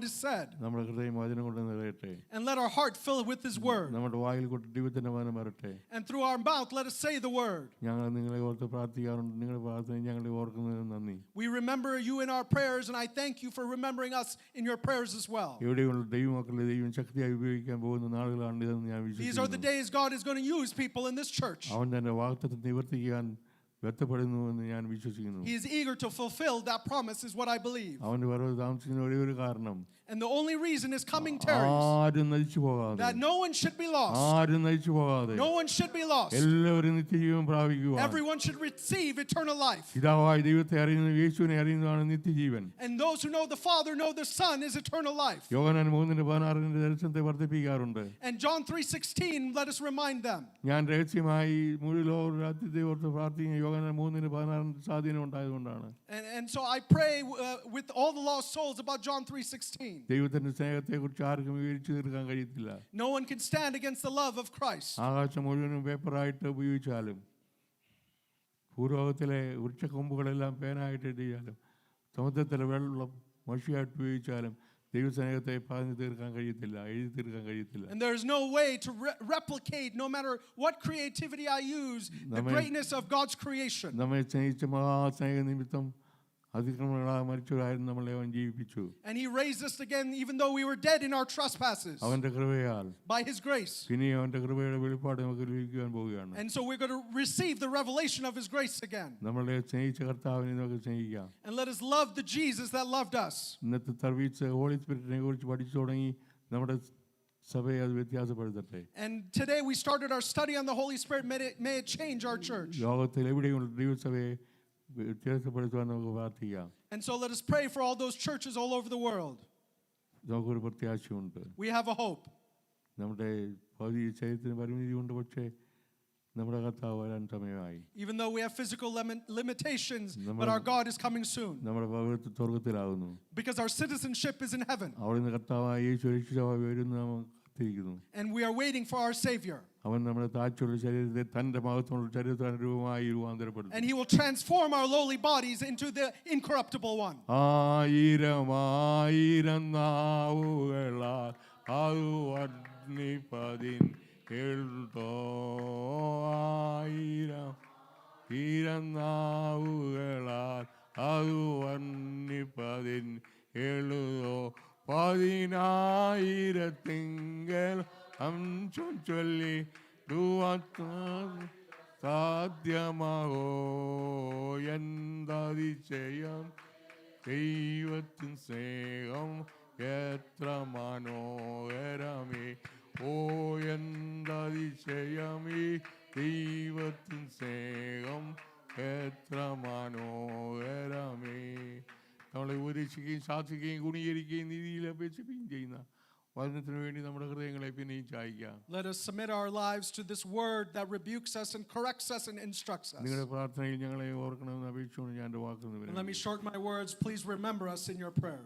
is said. നമ്മുടെ ഹൃദയം വചനം കൊണ്ട് നിറയട്ടെ. And let our heart fill with his word. നമ്മുടെ വായിൽ കൊണ്ട് ദൈവത്തിന്റെ വചനം വരട്ടെ. And through our mouth let us say the word. ഞങ്ങൾ നിങ്ങളെ ഓർത്ത് പ്രാർത്ഥിക്കാറുണ്ട്. നിങ്ങളുടെ പ്രാർത്ഥന ഞങ്ങളെ ഓർക്കുന്നതിന് നന്ദി. We remember you in our prayers, and I thank you for remembering us in your prayers as well. എവിടെയുള്ള ദൈവമക്കളെ ദൈവം ശക്തിയായി ഉപയോഗിക്കാൻ പോകുന്ന നാളുകളാണ് ഇതെന്ന് ഞാൻ വിശ്വസിക്കുന്നു. These are the days God is going to use people in this church. അവൻ തന്റെ വാഗ്ദത്തം നിവർത്തിക്കാൻ വ്യക്തപ്പെടുന്നുവെന്ന് ഞാൻ വിശ്വസിക്കുന്നു. He is eager to fulfill that promise is what I believe. അവന്റെ വരവ് താമസിക്കുന്ന ഒരേ ഒരു കാരണം And the only reason his coming tarries, ആരും നശിച്ചു പോകാതെ, that no one should be lost. ആരും നശിച്ചു പോകാതെ, No one should be lost. എല്ലാവരും നിത്യജീവൻ പ്രാപിക്കുക. Everyone should receive eternal life. പിതാവായ ദൈവത്തെ അറിയുന്ന യേശുവിനെ അറിയുന്നതാണ് നിത്യജീവൻ. And those who know the Father know the Son is eternal life. യോഹന്നാൻ 3:16 ദർശനത്തെ വർദ്ധിപ്പിക്കാറുണ്ട്. And John 3:16, let us remind them. ഞാൻ രഹസ്യമായി മുഴുവൻ രാജ്യത്തെ ഓർത്ത് പ്രാർത്ഥിക്കുന്ന യോഹന്നാൻ 3:16 സ്വാധീനം ഉണ്ടായതുകൊണ്ടാണ്. And so I pray with all the lost souls about John 3:16. ദൈവത്തിന്റെ സ്നേഹത്തെക്കുറിച്ച് ആർക്കും വിവരിച്ചു തീർക്കാൻ കഴിയത്തില്ല. No one can stand against the love of Christ. ആകാശം മുഴുവനും പേപ്പറായിട്ട് ഉപയോഗിച്ചാലും, ഭൂലോകത്തിലെ വൃക്ഷക്കൊമ്പുകളെല്ലാം പേനായിട്ട് എഴുതിയാലും, സമുദ്രത്തിലെ വെള്ളം മഷിയായിട്ട് ഉപയോഗിച്ചാലും ദൈവസ്നേഹത്തെ പറഞ്ഞു തീർക്കാൻ കഴിയത്തില്ല, എഴുതി തീർക്കാൻ കഴിയത്തില്ല. And there is no way to replicate, no matter what creativity I use, the greatness of God's creation. നമ്മെ സ്നേഹിച്ച മഹാസ്നേഹ നിമിത്തം അതിക്രമങ്ങളാൽ മരിച്ചവരായിരുന്നു നമ്മളെ അവൻ ജീവിപ്പിച്ചു. And he raised us again even though we were dead in our trespasses. അവന്റെ കൃപയാൽ, by his grace. പിന്നെ അവന്റെ കൃപയുടെ വെളിപ്പാട് നമുക്ക് ലഭിക്കാൻ പോവുകയാണ്. And so we're going to receive the revelation of his grace again. നമ്മളെ സ്നേഹിച്ച കർത്താവിനെ നമുക്ക് സ്നേഹിക്കാം. And let us love the Jesus that loved us. ഇന്നത്തെ സർവീസ് ഹോളി സ്പിരിറ്റിനെ കുറിച്ച് പഠിച്ചു തുടങ്ങി നമ്മുടെ സഭയെ അത് വ്യത്യാസപ്പെടുത്തട്ടെ. And today we started our study on the Holy Spirit. May it change our church. ലോകത്തിൽ എവിടെയുള്ള ദൈവസഭയെ വ്യത്യാസപ്പെടുത്തുവാൻ നമുക്ക് പ്രാർത്ഥിക്കാം. And so let us pray for all those churches all over the world. നമുക്കൊരു പ്രത്യാശയുണ്ട്. We have a hope. നമ്മുടെ ഭൗതിക ശരീരത്തിന് പരിമിതി ഉണ്ട്, പക്ഷേ നമ്മുടെ കർത്താവ് വരാൻ സമയമായി. Even though we have physical limitations, but our God is coming soon. നമ്മുടെ പൗരത്വം സ്വർഗ്ഗത്തിലാകുന്നു. Because our citizenship is in heaven. അവിടുന്ന് കർത്താവായ യേശു രക്ഷിതാവായി വരുന്ന നാം കാത്തിരിക്കുന്നു. And we are waiting for our Savior. അവൻ നമ്മുടെ താഴ്ചയുള്ള ശരീരത്തെ തന്റെ മഹത്വമുള്ള ശരീരത്തിന് അനുരൂപമായി രൂപാന്തരപ്പെടുത്തും. And he will transform our lowly bodies into the incorruptible one. ആയിരം ആയിരം നാവുകളാൽ അത് വർണ്ണിപ്പതിൻ എഴുതോ, ആയിരം ആയിരം നാവുകളാൽ അത് വർണ്ണിപ്പതിൻ എഴുതോ, 10,000 അംശം ചൊല്ലി സാധ്യമാകോ, എന്തതിശയം ദൈവത്തിൻ സ്നേഹം എത്ര മനോഹരമേ, ഓ എന്തതിശയമേ ദൈവത്തിൻ സ്നേഹം എത്ര മനോഹരമേ. നമ്മളെ ഉപദേശിക്കുകയും ശാസിക്കുകയും ഗുണീകരിക്കുകയും നീതിയിൽ അപേക്ഷിക്കുകയും ചെയ്യുന്ന വചനത്തിനു വേണ്ടി നമ്മുടെ ഹൃദയങ്ങളെ പിന്നെയും ചായ്ക്കാം. Let us submit our lives to this word that rebukes us and corrects us and instructs us. നിങ്ങളുടെ പ്രാർത്ഥനയിൽ ഞങ്ങളെ ഓർക്കണമെന്ന് അപേക്ഷിച്ചുകൊണ്ട് ഞാൻ എൻ്റെ വാക്കുകൾ And let me short my words. Please remember us in your prayers.